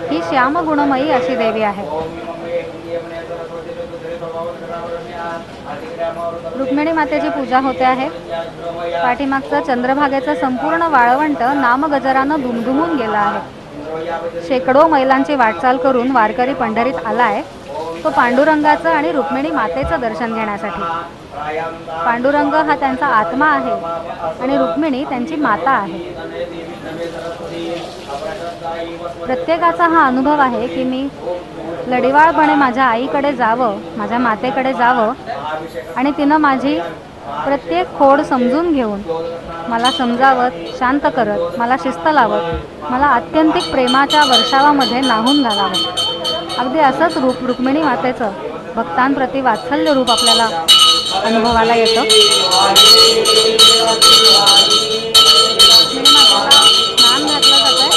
ही श्याम गुणमयी अशी देवी आहे. रुक्मिणी मातेची पूजा होते आहे. पाठीमागचं चंद्रभागेचं संपूर्ण वाळवंट नामगजरानं दुमदुमून गेलं आहे. शेकडो मैलांची वाटचाल करून वारकरी पंढरीत आलाय तो पांडुरंगाचं आणि रुक्मिणी मातेचं दर्शन घेण्यासाठी. पांडुरंग हा त्यांचा आत्मा आहे आणि रुक्मिणी त्यांची माता आहे. प्रत्येकाचा हा अनुभव आहे की मी लढिवाळपणे माझ्या आईकडे जावं, माझ्या मातेकडे जावं आणि तिनं माझी प्रत्येक खोड समजून घेऊन मला समजावत, शांत करत, मला शिस्त लावत, मला आत्यंतिक प्रेमाच्या वर्षावामध्ये न्हाऊन घालावं. अगदी असंच रूप रुक्मिणी मातेचं भक्तांप्रती वात्सल्य रूप आपल्याला अनुभवाला येतं. रुक्मिणी मातेला स्नान घातलं जातंय.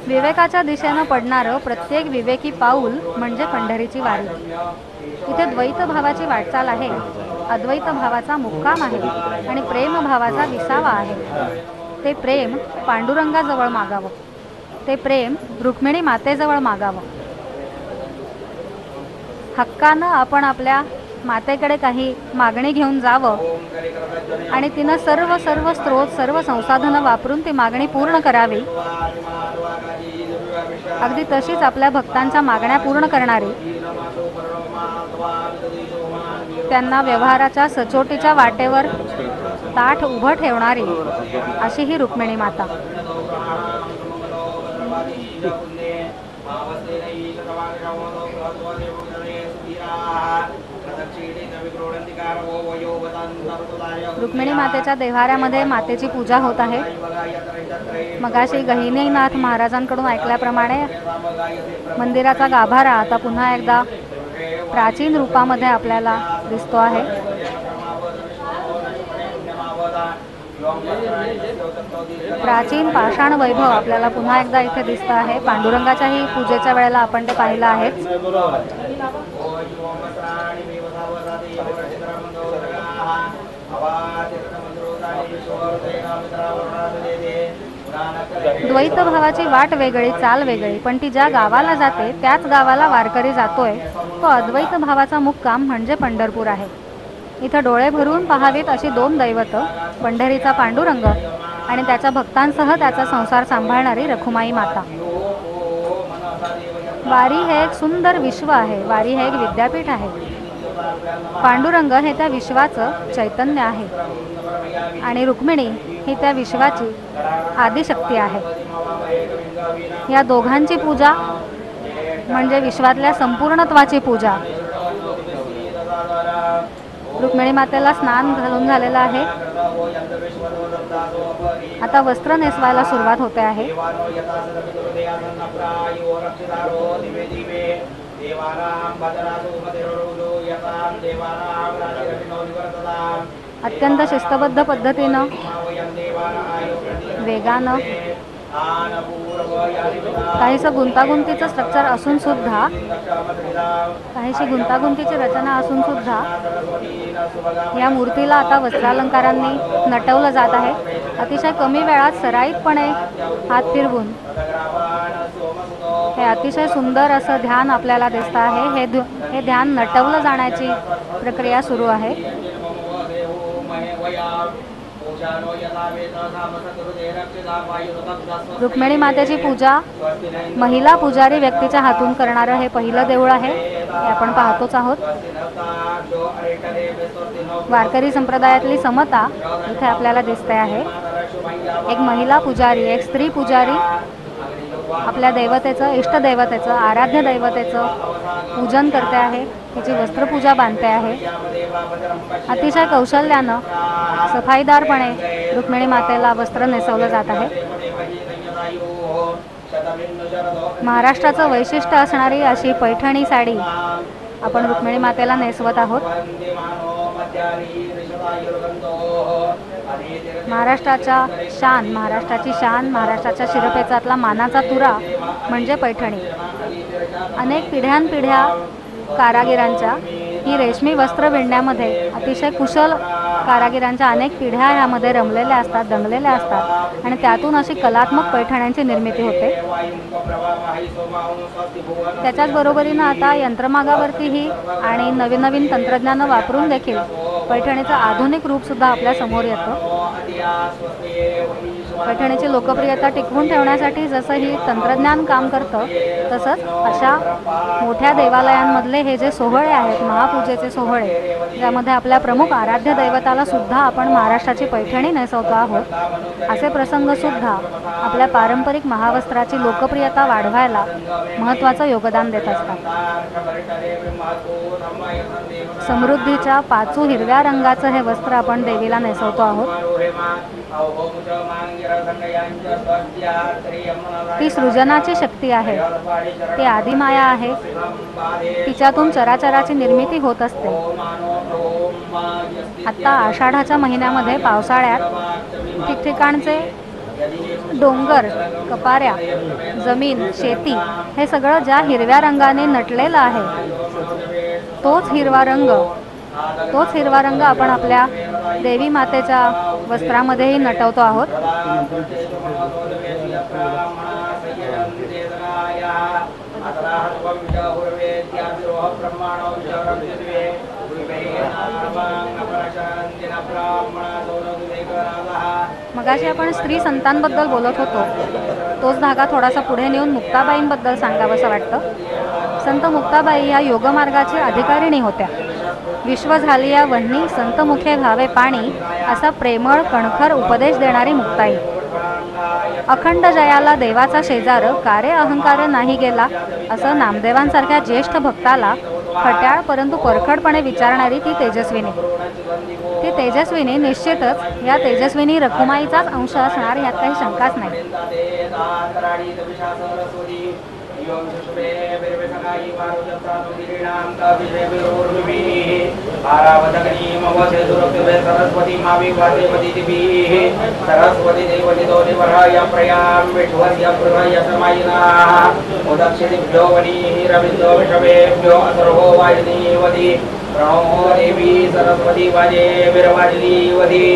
विवेकाच्या दिशेनं पडणारं प्रत्येक विवेकी पाऊल म्हणजे पंढरीची वारी. इथे द्वैत भावाची वाटचाल आहे, अद्वैत भावाचा मुक्काम आहे आणि प्रेम भावाचा विसावा आहे. ते प्रेम पांडुरंगाजवळ मागावं, ते प्रेम रुक्मिणी मातेजवळ मागावं. हक्कानं आपण आपल्या मातेकडे काही मागणी घेऊन जावं आणि तिनं सर्व स्रोत, सर्व संसाधनं वापरून ती मागणी पूर्ण करावी. अगदी तशीच आपल्या भक्तांच्या मागण्या पूर्ण करणारी, त्यांना व्यवहाराच्या सचोटीच्या वाटेवर ताठ उभं ठेवणारी अशी ही रुक्मिणी माता. रुक्मिणी मातेच्या देव्हाऱ्यामध्ये मातेची पूजा होत आहे. मगाशी गहिनीनाथ महाराजांकडून ऐकल्याप्रमाणे मंदिराचा गाभारा आता पुन्हा एकदा प्राचीन रूपामध्ये आपल्याला दिसतो आहे. प्राचीन पाषाण वैभव आपल्याला पुन्हा एकदा इथे दिसतं आहे. पांडुरंगाच्याही पूजेच्या वेळेला आपण ते पाहिलं आहेच. द्वैत भावाची वाट वेगळी, चाल वेगळी, पण ती ज्या गावाला जाते त्याच गावाला वारकरी जातोय तो अद्वैत भावाचा मुक्काम म्हणजे पंढरपूर आहे. इथं डोळे भरून पाहावीत अशी दोन दैवत, पंढरीचा पांडुरंग आणि त्याच्या भक्तांसह त्याचा संसार सांभाळणारी रखुमाई माता. वारी हे एक सुंदर विश्व आहे. वारी हे एक विद्यापीठ आहे. पांडुरंग हे त्या विश्वाचं चैतन्य आहे आणि रुक्मिणी ही त्या विश्वाची आदिशक्ती आहे. या दोघांची पूजा म्हणजे विश्वातल्या संपूर्णत्वाची पूजा. रुक्मिणी मातेला स्नान घालून झालेलं आहे. आता वस्त्र नेसवायला सुरुवात होते आहे. अत्यंत शिस्तबद्ध पद्धतीनं, वेगानं, काहीसं गुंतागुंतीचं स्ट्रक्चर असून सुद्धा, काहीशी गुंतागुंतीची रचना असून सुद्धा या मूर्तीला आता वस्त्रालंकारांनी नटवलं जात आहे. अतिशय कमी वेळात सराईतपणे हात फिरवून हे अतिशय सुंदर असं ध्यान आपल्याला दिसतं आहे. हे ध्यान नटवलं जाण्याची प्रक्रिया सुरू आहे. रुक्मिणी मातेची पूजा महिला पुजारी व्यक्तीच्या हातून करणारं हे पहिलं देऊळ आहे. हे आपण पाहतोच आहोत. वारकरी संप्रदायातली समता इथे आपल्याला दिसते आहे. एक महिला पुजारी, एक स्त्री पुजारी आपल्या दैवतेचं, इष्टदैवतेचं, आराध्य दैवतेचं पूजन करते आहे. तिची वस्त्रपूजा बांधते आहे. अतिशय कौशल्यानं, सफाईदारपणे रुक्मिणी मातेला वस्त्र नेसवलं जात आहे. महाराष्ट्राचं वैशिष्ट्य असणारी अशी पैठणी साडी आपण रुक्मिणी मातेला नेसवत आहोत। महाराष्ट्राची शान, महाराष्ट्राच्या शिरपेचातला मानाचा तुरा म्हणजे पैठणी। अनेक पिढ्यानपिढ्या कारागिरांच्या ही रेशमी वस्त्र विणण्यामध्ये अतिशय कुशल कारागिरांच्या अनेक पिढ्या ह्यामध्ये रमलेल्या असतात, दंगलेल्या असतात आणि त्यातून अशी कलात्मक पैठण्यांची निर्मिती होते। त्याच्याच बरोबरीनं आता यंत्रमागावरतीही आणि नवीन नवीन तंत्रज्ञान वापरून देखील पैठणीचं आधुनिक रूप सुद्धा आपल्या समोर येतं। पैठणीची लोकप्रियता टिकवून ठेवण्यासाठी जसं ही तंत्रज्ञान काम करतं, तसंच अशा मोठ्या देवालयांमधले हे जे सोहळे आहेत, महापूजेचे सोहळे, ज्यामध्ये आपल्या प्रमुख आराध्य दैवताला सुद्धा आपण महाराष्ट्राची पैठणी नेसवतो आहोत, असे प्रसंग सुद्धा आपल्या पारंपरिक महावस्त्राची लोकप्रियता वाढवायला महत्त्वाचं योगदान देत असतात। समृद्धीच्या पाचू हिरव्या रंगाचं हे वस्त्र आपण देवीला नेसवतो आहोत। ती सृजनाची शक्ती आहे, ती आदिमाया आहे, तिच्यातून चराचराची निर्मिती होत असते। आत्ता आषाढाच्या महिन्यामध्ये पावसाळ्यात ठिकठिकाणचे डोंगर, कपाऱ्या, जमीन, शेती हे सगळं ज्या हिरव्या रंगाने नटलेलं आहे, तोच हिरवा रंग आपण आपल्या देवी मातेच्या वस्त्रामध्येही नटवतो आहोत। मगाशी आपण स्त्री संतांबद्दल बोलत होतो, तोच धागा थोडासा पुढे नेऊन मुक्ताबाईंबद्दल सांगावंसं वाटतं। संत मुक्ताबाई या योगमार्गाची अधिकारिणी होत्या। विश्व झाली या वह्नी संत मुखे घावे पाणी, असा प्रेमळ कणखर उपदेश देणारी मुक्ताई। अखंड जयाला देवाचा शेजार, कारे अहंकार नाही गेला, असं नामदेवांसारख्या ज्येष्ठ भक्ताला खट्याळ परंतु परखडपणे विचारणारी ती तेजस्विनी निश्चितच या तेजस्विनी रखुमाईचाच अंश असणार, यात काही शंकाच नाही। प्रणो देवी सरस्वती वाजे वीरवाजली वधी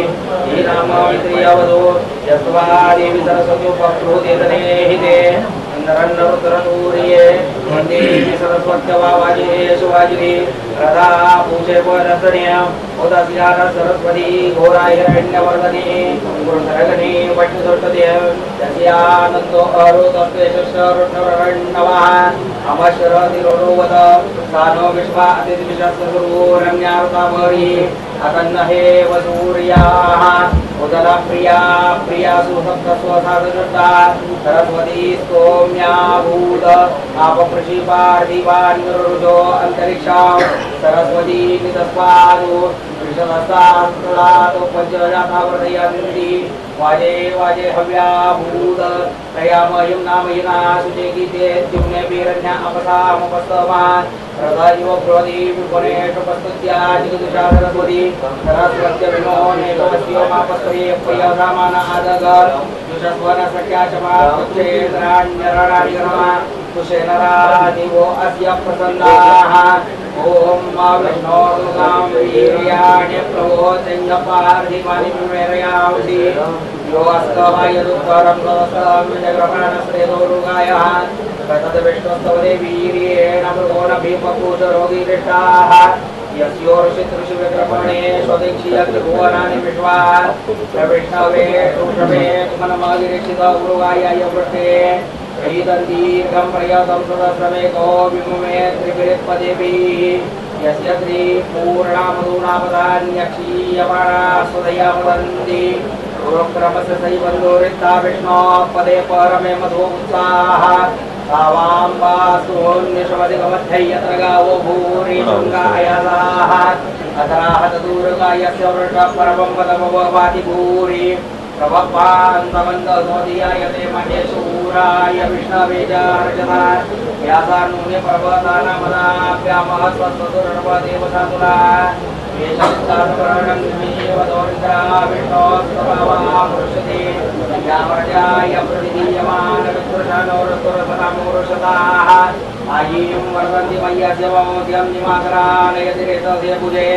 हे नाम मित्रियावधो यस्वा देवी सरस्वती पक्रोदेतने हिते नरन्नरुतरतूर्ये वन्दे सरस्वत्यवा वाजे सुवाजिनी रथा पूजे परसन्य उदस्या सरस्वती घोरा हिरण्यवर्धनी गुरुधरगणी वटुदोषते यस्यानन्दो अरुतस्तेशरुणरण्णवः अमशरतिरोवद सानो विश्वा अतिविश्वसगुरु रम्यारुतामरी अकन्न हे वसूर्याः उदला प्रिया प्रिया सुसप्तस्वसाधनता सरस्वती स्तोम्या भूत आपपृषि पार्थिवानिरुजो अंतरिक्षा सरस्वती नितस्वादु विषमस्तास्तुलातो पंचजातावर्धयन्ति वाजे वाजे हव्या भूत प्रयामयं नामयिना सुचे गीते द्युम्ने वीरण्या अपसामुपस्तमा रथायुव प्रोदी विपुनेषु पस्तुत्या जिगदुषा सरस्वती सरस्वत्य विनोने भवस्यो मापस्त्रे प्रियसामान आदगर युषस्वन सख्या चमा पुच्छेन्द्राण्यरणानिगरमा कुशेनरादिवो अस्य प्रसन्नाः ओम मा विष्णो दुर्गां वीर्याणि प्रवोचन्यपार्थिवानि विमेरयावसि यो अस्तवायदुत्तरं सदस्तं विजयग्रहणस्त्रेदोरुगायः ततद विष्णुस्तवदे वीर्येण मृगोण भीमपूजरोगिरिष्टाः यस्योर्षितृषिविग्रहणे स्वदीक्षीयत्रिभुवनानि विश्वा प्रविष्णवे ऋषभे कुमनमगिरिक्षित उरुगायाय वृष्टे दीर्घं प्रयतं सुदस्रमेको विमुमे त्रिभिरित्पदेभिः यस्य त्रिपूर्णामधूनापदान्यक्षीयमाणा सुदया वदन्ति गुरुक्रमस्य सैवन्दोरिता विष्णो पदे परमे मधुमुत्साः सावाम्बा सुन्निशमधिगमध्यै यत्र गावो भूरि शृङ्गायासाः अतराहत दूरगायस्य वृषः परमं पदमववाति भूरि प्रभपान्तमन्तोदीयायते मन्यशूराय विष्णवेजार्चना व्यासान्नूने पर्वतानामदाभ्यामः स्वस्वतुर्वदेवतातुला वेशविस्तारकरणं विमेवदोरिन्द्रा विष्णोस्तभावामुरुषते यामर्याय प्रतिदीयमानविपुरुषानोरुसुरसनामुरुषताः आयीं वर्धन्ति मय्यस्य ममोद्यं निमाकरानयति रेतस्य भुजे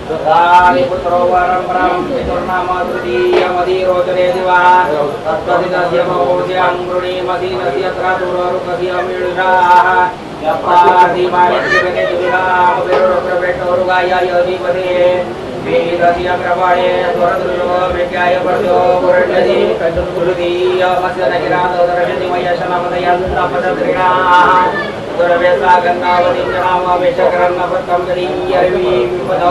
सुधानि पुत्रो वरं परं पितुर्नाम तृतीयमधिरोचने दिवा तत्त्वदितस्य ममोद्यं गृणीमधीनस्य त्रातुररुकस्य मीळुषाः यप्पाधिमानित्रिविरामविरुप्रवेटोरुगायाधिपते वेदस्य प्रभाणे स्वरदृशो विज्ञाय पर्यो पुरण्यति तृतीयमस्य नगिरादर्शति मयशनमदयन्तपदत्रिणाः दुर्वेसा गन्धावतीं जनामवेशकरन्नपत्तं गरीयर्वीपद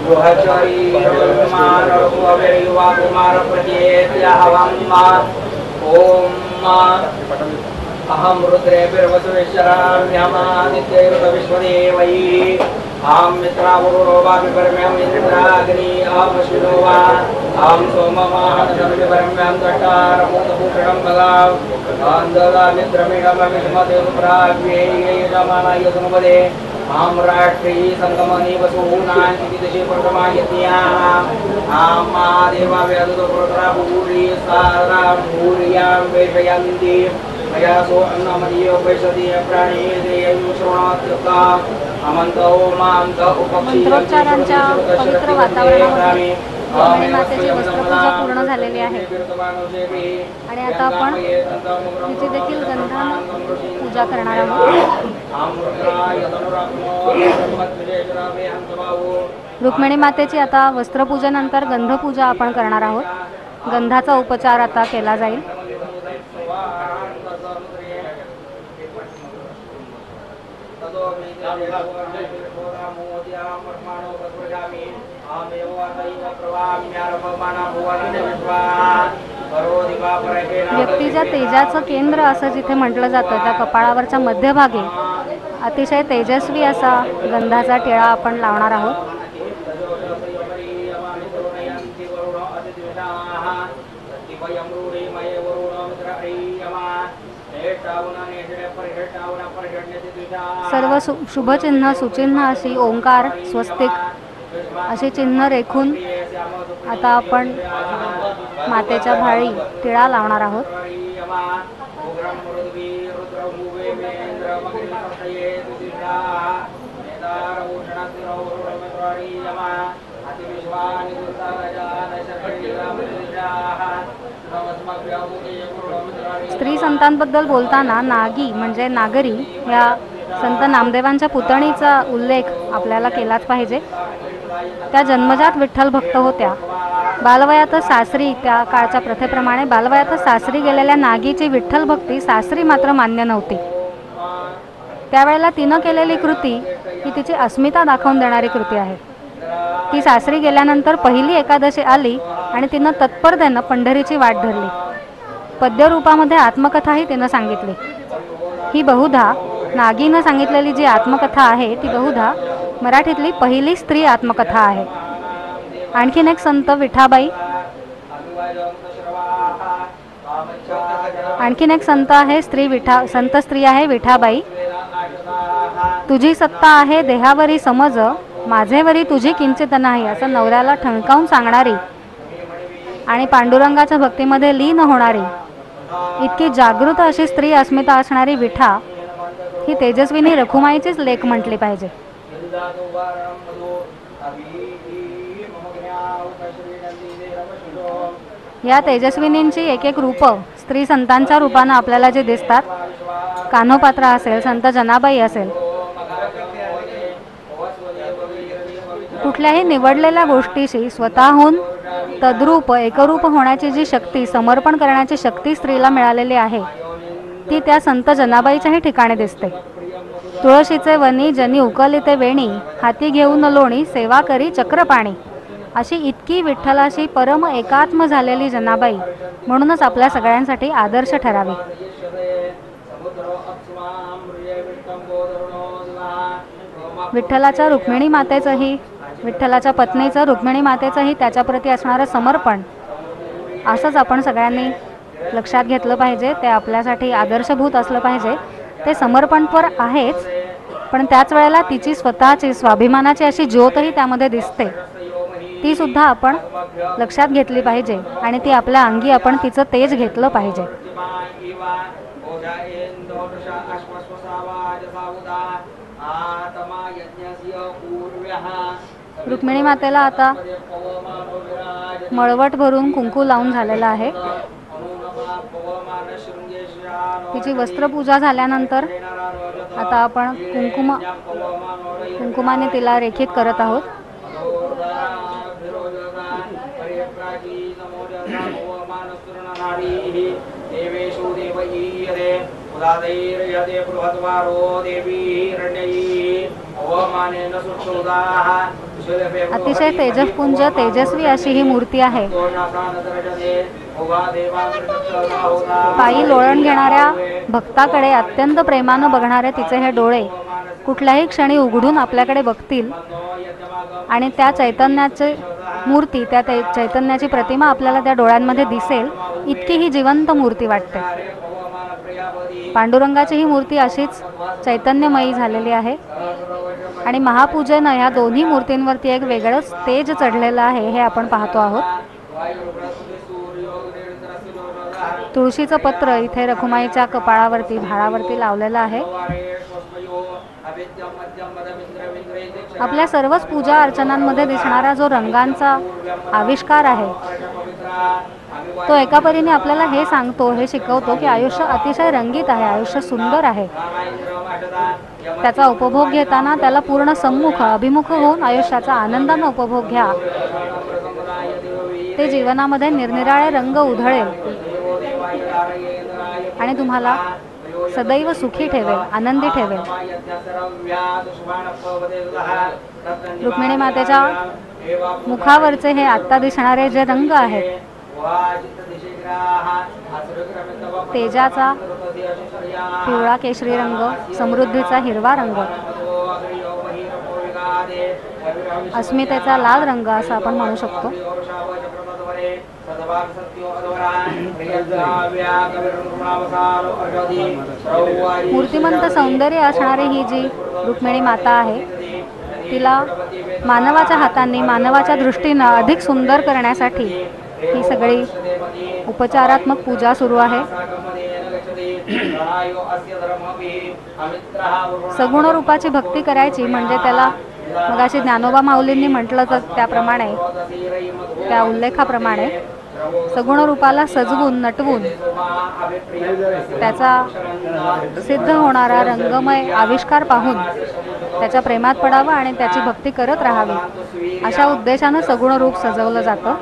गृहचरी रघुमारघुअविर्युवा कुमारप्रत्येत्यहवम् ॐ अहं रुद्रेभिर्वसुवेश्वराम्यमादित्यैरुतविश्वदेवैः अहं मित्रावरुरोवाभिपरम्यं इन्द्राग्नि अहमश्विनो वा अहं सोममाहनसमिपरम्यं दट्टारमूतभूषणं भगाम् आन्ददामित्रमिडमविष्मदेवप्राव्येयजमानाय सुनुपदे अहं राष्ट्री सङ्गमनि वसूनां दिशे प्रथमायत्न्याः अहं महादेवाव्यदुतपुत्रा भूरि सारां भूर्यां वेशयन्ति मया सो अन्नमदीयो वैशति प्राणी देयं श्रवणात्युक्ता अमन्तो मान्त उपक्षी मंत्रोच्चारांच्या पवित्र वातावरणामध्ये रुक्मिणी मातेची वस्त्रपूजा पूर्ण झालेली आहे आणि आता आपण तिची देखील गंधाने पूजा करणार आहोत। रुक्मिणी मातेची आता वस्त्रपूजेनंतर गंधपूजा आपण करणार आहोत। गंधाचा उपचार आता केला जाईल। व्यक्तीच्या तेजाचं केंद्र असं जिथे म्हटलं जातं त्या कपाळावरच्या मध्यभागी अतिशय तेजस्वी असा गंधाचा टिळा आपण लावणार आहोत। सर्व शुभचिन्ह सुचिन्ह अशी ओंकार स्वस्तिक अशी चिन्ह रेखून आता आपण मातेच्या भाळी टिळा लावणार आहोत। स्त्री संतांबद्दल बोलताना नागी म्हणजे नागरी या संत नामदेवांच्या पुतणीचा उल्लेख आपल्याला केलाच पाहिजे। त्या जन्मजात विठ्ठल भक्त होत्या। बालवयातच सासरी त्या काळच्या प्रथेप्रमाणे बालवयातच सासरी गेलेल्या नागीची विठ्ठल भक्ती सासरी मात्र मान्य नव्हती। त्यावेळेला तिनं केलेली कृती ही तिची अस्मिता दाखवून देणारी कृती आहे। ती सासरी गेल्यानंतर पहिली एकादशी आली आणि तिनं तत्परतेनं पंढरीची वाट धरली। पद्यरूपामध्ये आत्मकथाही तिनं सांगितली। ही बहुधा नागीनं सांगितलेली जी आत्मकथा आहे ती बहुधा मराठीतली पहिली स्त्री आत्मकथा आहे। आणखीन एक संत विठाबाई, आणखीन एक संत आहे संत स्त्री आहे विठाबाई। तुझी सत्ता आहे देहावरी समज, माझेवरी तुझी किंचित नाही असं नवऱ्याला ठणकावून सांगणारी आणि पांडुरंगाच्या भक्तीमध्ये लीन होणारी इतकी जागृत अशी स्त्री अस्मिता असणारी विठा ही तेजस्विनी रखुमाईचीच लेख म्हटली पाहिजे। या तेजस्विनींची एक एक रूप स्त्री संतांच्या रूपानं आपल्याला जे दिसतात, कान्होपात्रा असेल, संत जनाबाई असेल, कुठल्याही निवडलेल्या गोष्टीशी स्वतःहून तद्रूप एकरूप होण्याची जी शक्ती, समर्पण करण्याची शक्ती स्त्रीला मिळालेली आहे ती त्या संत जनाबाईच्याही ठिकाणी दिसते। तुळशीचे वनी जनी उकलिते वेणी, हाती घेऊन लोणी सेवा करी चक्रपाणी अशी इतकी विठ्ठलाशी परम एकात्म झालेली जनाबाई म्हणूनच आपल्या सगळ्यांसाठी आदर्श ठरावी। विठ्ठलाच्या रुक्मिणी मातेचंही, विठ्ठलाच्या पत्नीचं रुक्मिणी मातेचंही त्याच्याप्रती असणारं समर्पण असंच आपण सगळ्यांनी लक्षात घेतलं पाहिजे. ते आपल्यासाठी आदर्शभूत असलं पाहिजे. ते समर्पणपर आहेच, पण त्याच वेळेला तिची स्वतःची स्वाभिमानाची अशी ज्योतही त्यामध्ये दिसते. ती सुद्धा आपण लक्षात घेतली पाहिजे आणि ती आपल्या अंगी आपण तिचं तेज घेतलं पाहिजे. रुक्मिणी मातेला आता मळवट भरून कुंकू लावून झालेलं आहे. तिची वस्त्रपूजा झाल्यानंतर आता आपण कुंकुमाने तिला रेखित करत आहोत. अतिशय तेजपुंज तेजस्वी अशी ही मूर्ती आहे. पायी लोळण घेणाऱ्या भक्ताकडे अत्यंत प्रेमानं बघणारे तिचे हे डोळे कुठल्याही क्षणी उघडून आपल्याकडे बघतील आणि त्या चैतन्याची मूर्ती, त्या चैतन्याची प्रतिमा आपल्याला त्या डोळ्यांमध्ये दिसेल, इतकी ही जिवंत मूर्ती वाटते. पांडुरंगाची ही मूर्ती अशीच चैतन्यमयी झालेली आहे आणि महापूजेनं ह्या दोन्ही मूर्तींवरती एक वेगळंच तेज चढलेलं आहे हे आपण पाहतो आहोत. तुळशीचं पत्र इथे रखुमाईच्या कपाळावरती भाळावरती लावलेलं आहे. आपल्या सर्वच पूजा अर्चनांमध्ये दिसणारा जो रंगांचा आविष्कार आहे तो एका परीने आपल्याला हे सांगतो, हे शिकवतो की आयुष्य अतिशय रंगीत आहे, आयुष्य सुंदर आहे. त्याचा उपभोग घेताना त्याला पूर्ण सम्मुख अभिमुख होऊन आयुष्याचा आनंदाने उपभोग घ्या. ते जीवनामध्ये निरनिराळे रंग उधळेल आणि तुम्हाला सदैव सुखी ठेवेल, आनंदी ठेवेल. रुक्मिणी मातेच्या मुखावरचे हे आत्ता दिसणारे जे रंग आहेत, तेजाचा पिवळा केशरी रंग, समृद्धीचा हिरवा रंग, अस्मितेचा लाल रंग असं आपण म्हणू शकतो. मूर्तिमंत सौंदर्य असणारी ही जी रुक्मिणी माता आहे, तिला मानवाच्या हातांनी, मानवाच्या दृष्टीनं अधिक सुंदर करण्यासाठी ही सगळी उपचारात्मक पूजा सुरू आहे. सगुण रूपाची भक्ती करायची म्हणजे त्याला मगाशी ज्ञानोबा माऊलींनी म्हटलं तर त्याप्रमाणे, त्या उल्लेखाप्रमाणे सगुण रूपाला सजवून नटवून त्याचा सिद्ध होणारा रंगमय आविष्कार पाहून त्याच्या प्रेमात पडावं आणि त्याची भक्ती करत राहावी अशा उद्देशानं सगुण रूप सजवलं जातं.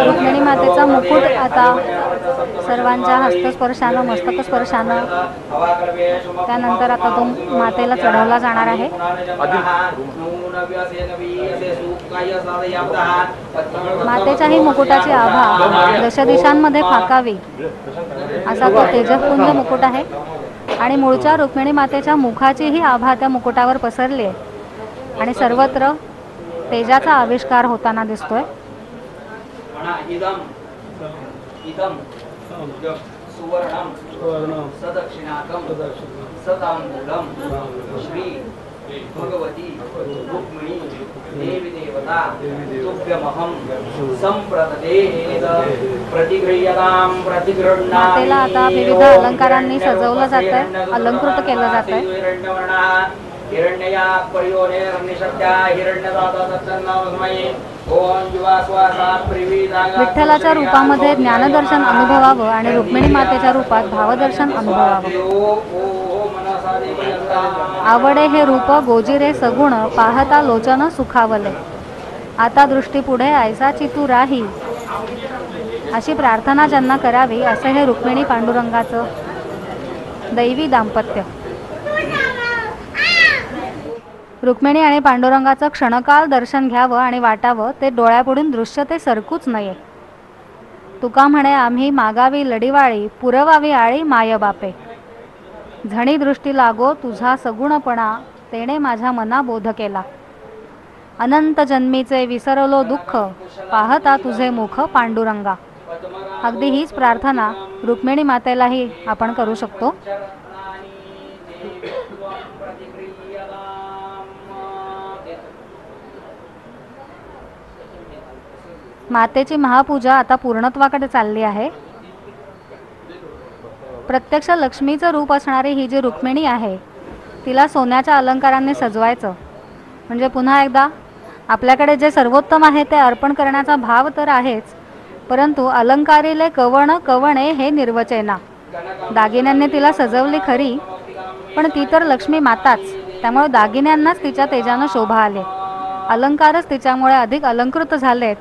रुक्मिणी मातेचा मुकुट आता सर्वांच्या हस्तस्पर्शानं, मस्तकस्पर्शानं त्यानंतर आता तो मातेला चढवला जाणार आहे. मातेच्याही मुकुटाची आभा दशदिशांमध्ये फाकावी असा तो तेजपुंज मुकुट आहे आणि मूळच्या रुक्मिणी मातेच्या मुखाचीही आभा त्या मुकुटावर पसरली आहे आणि सर्वत्र तेजाचा आविष्कार होताना दिसतोय. भगवती रुक्मिणी देवी देवता तुभ्यमहं संप्रददेत प्रतिगृह्यतां प्रतिगृह्णामि। मातेला आता विविध अलंकारांनी सजवलं जातंय, अलंकृत केलं जातंय। हिरण्यया पर्योनिर्निशक्त्या हिरण्यदाता तत्सन्नामस्मै ओम जीवास्वासा प्रिविदागा। विठ्ठलाच्या रूपामध्ये ज्ञानदर्शन अनुभवावं आणि रुक्मिणी मातेच्या रूपात भावदर्शन अनुभवावं। आवडे हे रूप गोजिरे सगुण पाहता लोचन सुखावले। आता दृष्टी पुढे ऐसाची तू राही, अशी प्रार्थना ज्यांना करावी असं हे रुक्मिणी पांडुरंगाचं दैवी दाम्पत्य। रुक्मिणी आणि पांडुरंगाचं क्षणकाल दर्शन घ्यावं आणि वाटावं, ते डोळ्यापुढून दृश्य ते सरकूच नये। तुका म्हणे आम्ही मागावी लढीवाळी, पुरवावी आळी माय बापे। झणी दृष्टी लागो तुझा सगुणपणा, तेणे माझ्या मना बोध केला। अनंत जन्मीचे विसरलो दुःख, पाहता तुझे मुख पांडुरंगा। अगदी हीच प्रार्थना रुक्मिणी मातेलाही आपण करू शकतो। मातेची महापूजा आता पूर्णत्वाकडे चालली आहे। प्रत्यक्ष लक्ष्मीचं रूप असणारी ही जी रुक्मिणी आहे, तिला सोन्याच्या अलंकारांनी सजवायचं म्हणजे पुन्हा एकदा आपल्याकडे जे सर्वोत्तम आहे ते अर्पण करण्याचा भाव तर आहेच, परंतु अलंकारिले कवण कवणे हे निर्वचेना। दागिन्यांनी तिला सजवली खरी, पण ती तर लक्ष्मी माताच, त्यामुळे दागिन्यांनाच तिच्या तेजानं शोभा आले। अलंकारच तिच्यामुळे अधिक अलंकृत झालेत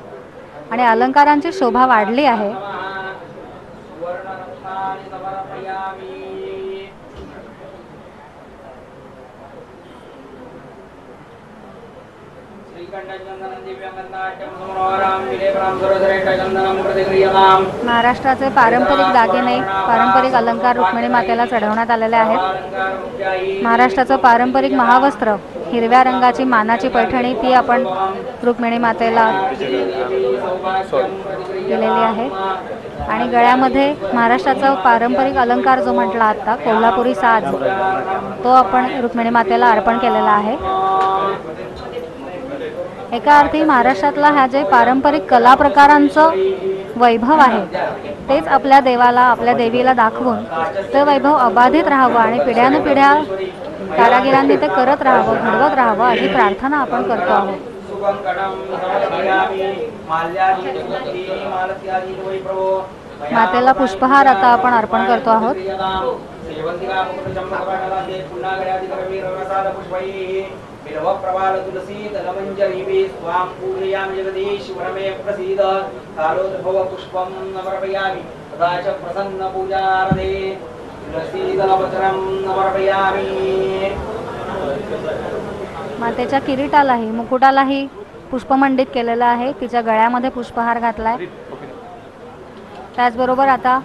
आणि अलंकारांची शोभा वाढली आहे। महाराष्ट्राचे पारंपरिक दागिने, पारंपरिक अलंकार रुक्मिणी मातेला चढवण्यात आलेले आहेत। महाराष्ट्राचं पारंपरिक महावस्त्र, हिरव्या रंगाची मानाची पैठणी, ती आपण रुक्मिणी मातेला दिलेली आहे। आणि गळ्यामध्ये महाराष्ट्राचा पारंपरिक अलंकार जो म्हटला आता कोल्हापुरी साज, तो आपण रुक्मिणी मातेला अर्पण केलेला आहे। एका अर्थी महाराष्ट्रातला हा जे पारंपरिक कला प्रकारांचं वैभव आहे, तेच आपल्या देवाला, आपल्या देवीला दाखवून ते वैभव अबाधित राहावं आणि पिढ्यानुपिढ्या कारागिरांनी ते करत राहावं, घडवत राहावं, अशी प्रार्थना आपण करतो आहोत। मातेला पुष्पहार आता आपण अर्पण करतो आहोत। मातेच्या किरीटालाही, मुकुटालाही पुष्पमंडित केलेलं आहे। तिच्या गळ्यामध्ये पुष्पहार घातलाय। त्याचबरोबर आता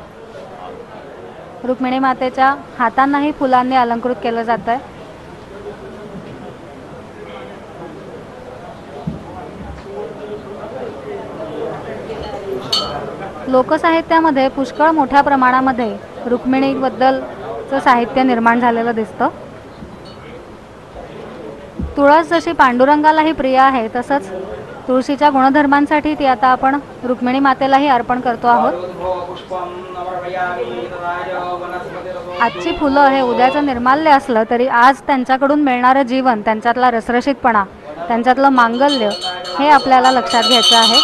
रुक्मिणी मातेच्या हातांनाही फुलांनी अलंकृत केलं जात आहे। लोकसाहित्यामध्ये पुष्कळ मोठ्या प्रमाणामध्ये रुक्मिणीबद्दलचं साहित्य निर्माण झालेलं दिसतं। तुळस जशी पांडुरंगालाही प्रिय आहे, तसंच तुळशीच्या गुणधर्मांसाठी ती आता आपण रुक्मिणी मातेलाही अर्पण करतो आहोत। आजची फुलं हे उद्याचं निर्माल्य असलं तरी आज त्यांच्याकडून मिळणारं जीवन, त्यांच्यातला रसरशीतपणा, त्यांच्यातलं मांगल्य हे आपल्याला लक्षात घ्यायचं आहे।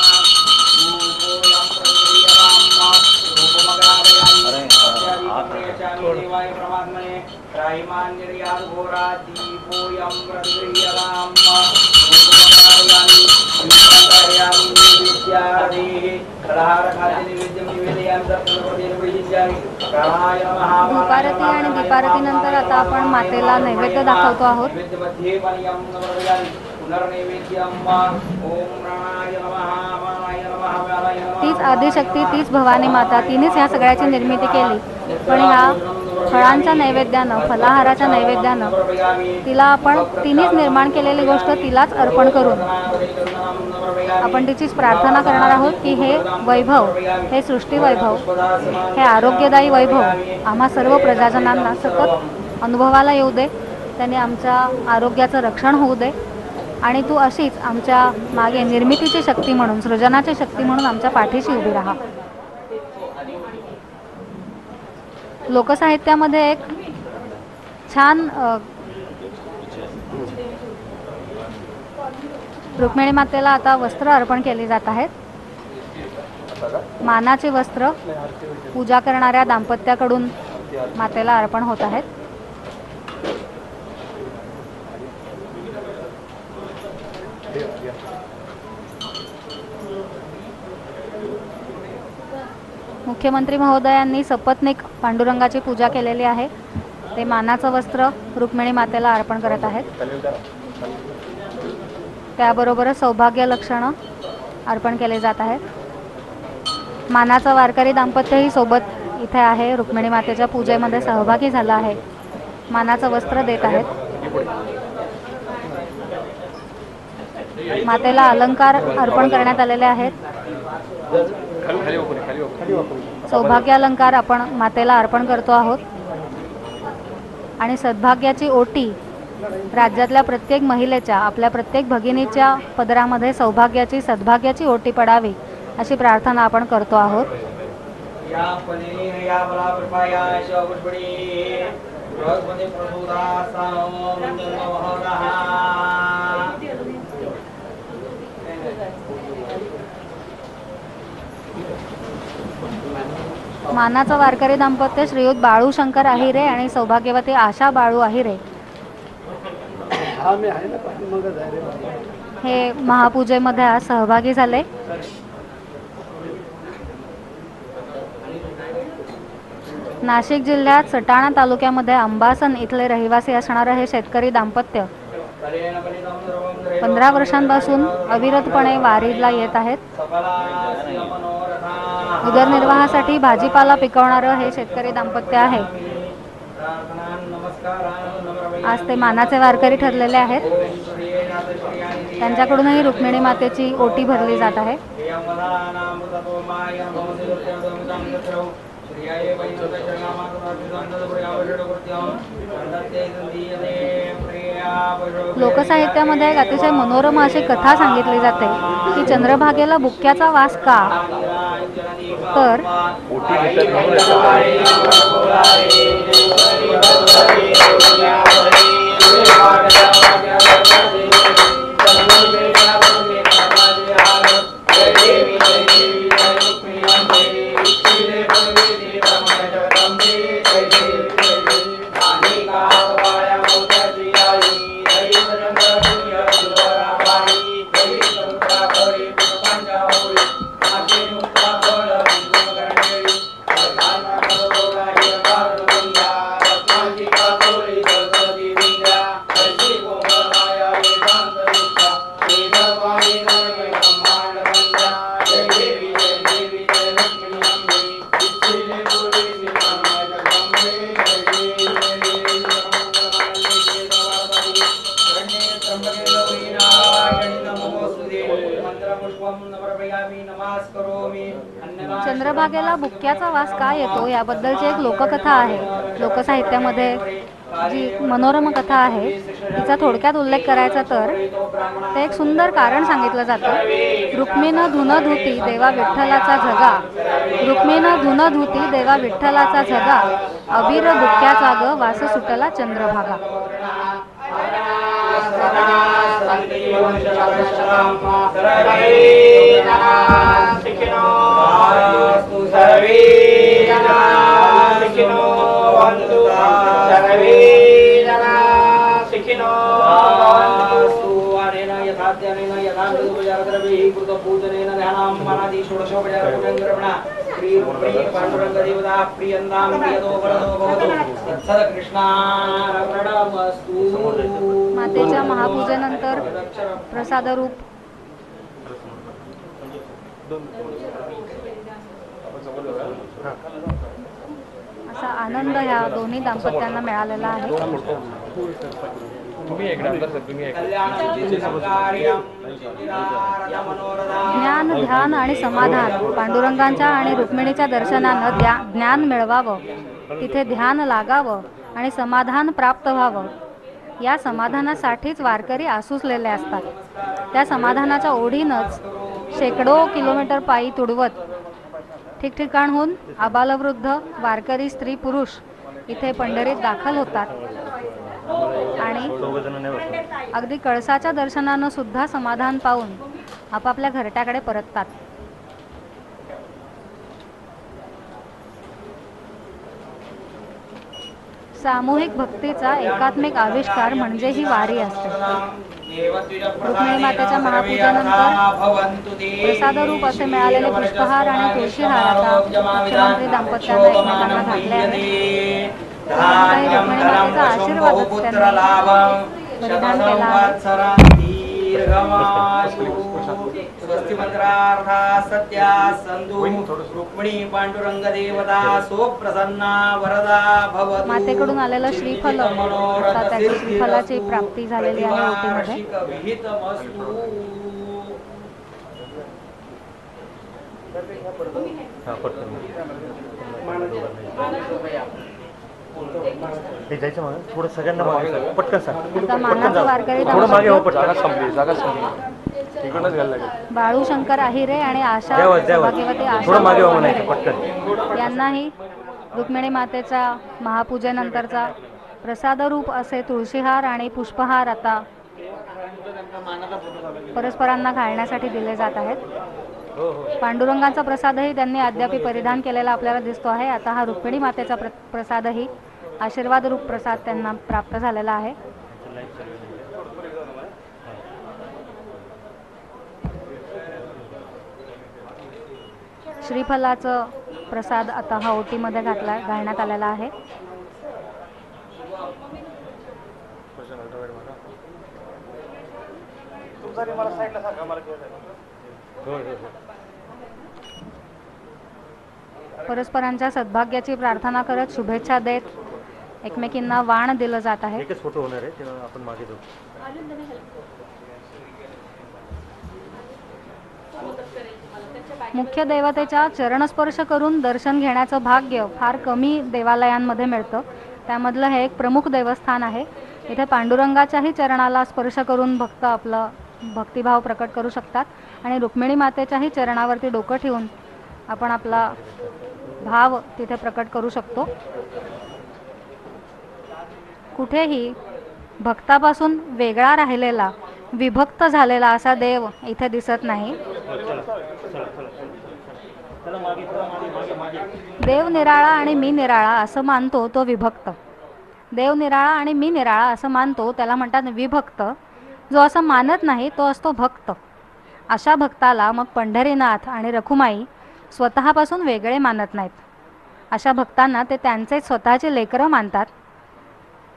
धूपारती आणि दीपारतीनंतर आता आपण मातेला नैवेद्य दाखवतो आहोत। तीच आदिशक्ती, तीच भवानी माता, तिनेच या सगळ्याची निर्मिती केली, पण ह्या फळांच्या नैवेद्यानं, फलाहाराच्या नैवेद्यानं तिला आपण, तिनेच निर्माण केलेली गोष्ट तिलाच अर्पण करून आपण तिचीच प्रार्थना करणार आहोत की हे वैभव, हे सृष्टी वैभव, हे आरोग्यदायी वैभव आम्हा सर्व प्रजाजनांना सतत अनुभवाला येऊ दे त्यांनी आमच्या आरोग्याचं रक्षण होऊ दे आणि तू अशीच आमच्या मागे निर्मितीची शक्ती म्हणून, सृजनाची शक्ती म्हणून आमच्या पाठीशी उभी राहा. लोकसाहित्यामध्ये एक छान रुक्मिणी मातेला आता वस्त्र अर्पण केली जात आहेत. मानाचे वस्त्र पूजा करणाऱ्या दाम्पत्याकडून मातेला अर्पण होत आहेत. मुख्यमंत्री महोदयांनी सपत्नीक पांडुरंगाची पूजा केलेली आहे. ते मानाचं वस्त्र रुक्मिणी मातेला अर्पण करत आहेत. त्याबरोबरच सौभाग्य लक्षणं अर्पण केले जात आहेत. मानाचं वारकरी दाम्पत्यही सोबत इथे आहे, रुक्मिणी मातेच्या पूजेमध्ये सहभागी झालं आहे. मानाचं वस्त्र देत आहेत. मातेला अलंकार अर्पण करण्यात आलेले आहेत. सौभाग्य अलंकार आपण मातेला अर्पण करतो आहोत. आणि सद्भाग्याची ओटी राज्यातल्या प्रत्येक महिलेच्या, आपल्या प्रत्येक भगिनीच्या पदरामध्ये सौभाग्याची, सद्भाग्याची ओटी पडावी अशी प्रार्थना आपण करतो आहोत. मानाचं वारकरी दाम्पत्य श्रीयुत बाळू शंकर आहिरे आणि सौभाग्यवती आशा बाळू आहिरे हे महापूजेमध्ये आज सहभागी झाले. नाशिक जिल्ह्यात सटाणा तालुक्यामध्ये अंबासन इथले रहिवासी असणारे हे शेतकरी दाम्पत्य 15 वर्षांपासून अविरतपणे वारीला येत आहेत. उदरनिर्वाहासाठी भाजीपाला पिकवणारं हे शेतकरी दाम्पत्य आहे. आज ते मानाचे वारकरी ठरलेले आहेत. त्यांच्याकडूनही रुक्मिणी मातेची ओटी भरली जात आहे. लोकसाहित्यामध्ये एक अतिशय मनोरम अशी कथा सांगितली जाते की चंद्रभागेला बुक्क्याचा वास का, तर चंद्रभागेला बुक्क्याचा वास का येतो याबद्दलची एक लोककथा आहे. लोकसाहित्यामध्ये जी मनोरम कथा आहे तिचा थोडक्यात उल्लेख करायचा तर ते एक सुंदर कारण सांगितलं जातं. रुक्मिणीनं धुन धुती देवा विठ्ठलाचा झगा, रुक्मिणीनं धुन धुती देवा विठ्ठलाचा झगा, अबीर बुक्क्याचा ग वास सुटला चंद्रभागा. मातेच्या महापूजेनंतर प्रसाद रूप असा आनंद ह्या दोन्ही दाम्पत्यांना मिळालेला आहे. ज्ञान, ध्यान आणि समाधान, पांडुरंगांच्या आणि रुक्मिणीच्या दर्शनानं ज्ञान मिळवावं, तिथे ध्यान लागावं आणि समाधान प्राप्त व्हावं या समाधानासाठीच वारकरी आसुसलेले असतात. त्या समाधानाच्या ओढीनंच शेकडो किलोमीटर पायी तुडवत ठिकठिकाणहून आबालवृद्ध वारकरी स्त्री पुरुष इथे पंढरीत दाखल होतात आणि अगदी कळसाच्या दर्शनानं सुद्धा समाधान पाहून आपापल्या घरट्याकडे परततात. सामूहिक भक्तीचा एकात्मिक आविष्कार म्हणजे ही वारी असते. रुक्मिणी मातेच्या महापूजेनंतर प्रसादरूप असे मिळालेले पुष्पहार आणि तुळशीहार आता मुख्यमंत्री दाम्पत्याने एकमेकांना घातले आहेत. रुक्मिणी मातेचा आशीर्वादच त्यांनी परिधान केला आहे. स्वस्ति मंत्रार्था सत्या संधू रुक्मिणी पांडुरंग देवता सो प्रसन्ना वरदा भवतु. मातेकडून आलेलं श्रीफल आता त्या श्रीफलाची प्राप्ती झालेली आहे ओटीमध्ये. बाळूशंकर आहिरे आणि आशा भाग्यवती यांनाही रुक्मिणी मातेच्या महापूजेनंतरचा प्रसादरूप असे तुळशीहार आणि पुष्पहार आता परस्परांना घालण्यासाठी दिले जात आहेत. पांडुरंगाचा प्रसादही त्यांनी अद्याप परिधान केलेला आपल्याला दिसतो आहे. आता हा रुक्मिणी मातेचा प्रसादही आशीर्वादरूप प्रसाद त्यांना प्राप्त झालेला आहे. श्रीफलाचं प्रसाद आता हा ओटीमध्ये घालण्यात आलेला आहे. परस्परांच्या सद्भाग्याची प्रार्थना करत शुभेच्छा देत एकमेकींना वाण दिलं जात आहे. एकच फोटो होणार आहे तेव्हा आपण मागे जाऊ. मुख्य देवतेच्या चरणस्पर्श करून दर्शन घेण्याचं भाग्य फार कमी देवालयांमध्ये मिळतं. त्यामधलं हे एक प्रमुख देवस्थान आहे. इथे पांडुरंगाच्याही चरणाला स्पर्श करून भक्त आपलं भक्तिभाव प्रकट करू शकतात आणि रुक्मिणी मातेच्याही चरणावरती डोकं ठेवून आपण आपला भाव तिथे प्रकट करू शकतो. कुठेही भक्तापासून वेगळा राहिलेला विभक्त झालेला असा देव इथे दिसत नाही. देव निराळा आणि मी निराळा असं मानतो तो विभक्त. देव निराळा आणि मी निराळा असं मानतो त्याला म्हणतात विभक्त. जो असं मानत नाही तो असतो भक्त. अशा भक्ताला मग पंढरीनाथ आणि रखुमाई स्वतःपासून वेगळे मानत नाहीत. अशा भक्तांना ते त्यांचे स्वतःचे लेकरं मानतात.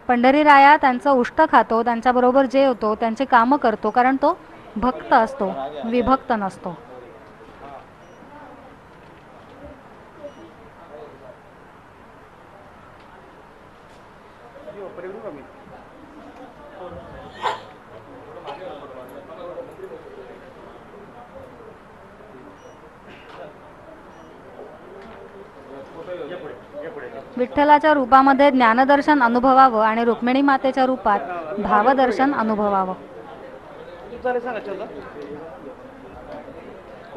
पंढरीराया त्यांचं उष्ट खातो, त्यांच्याबरोबर जेवतो, त्यांची कामं करतो, कारण तो भक्त असतो, विभक्त नसतो. विठ्ठलाच्या रूपामध्ये ज्ञानदर्शन अनुभवावं आणि रुक्मिणी मातेच्या रूपात भावदर्शन अनुभवावं.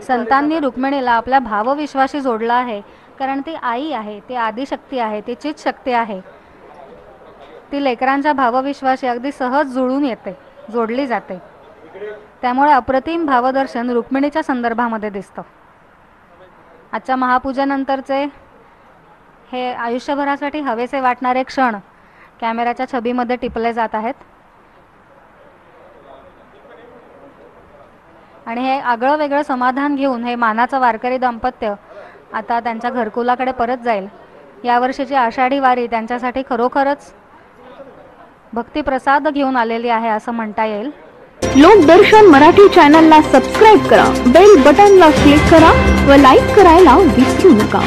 संतांनी रुक्मिणीला आपल्या भावविश्वाशी जोडला आहे, कारण ती आई आहे, ती आदिशक्ती आहे, ती चित शक्ती आहे. ती लेकरांच्या भावविश्वाशी अगदी सहज जुळून येते, जोडली जाते. त्यामुळे अप्रतिम भावदर्शन रुक्मिणीच्या संदर्भामध्ये दिसतं. आजच्या महापूजेनंतरचे हे आयुष्यभरासाठी हवेसे वाटणारे क्षण कॅमेऱ्याच्या छबीमध्ये टिपले जात आहेत. आणि हे आगळं वेगळं समाधान घेऊन हे मानाचं वारकरी दाम्पत्य आता त्यांच्या घरकुलाकडे परत जाईल. यावर्षीची आषाढी वारी त्यांच्यासाठी खरोखरच भक्तिप्रसाद घेऊन आलेली आहे असं म्हणता येईल. लोकदर्शन मराठी चॅनलला सबस्क्राईब करा, बेल बटनला क्लिक करा व लाईक करायला विसरू नका.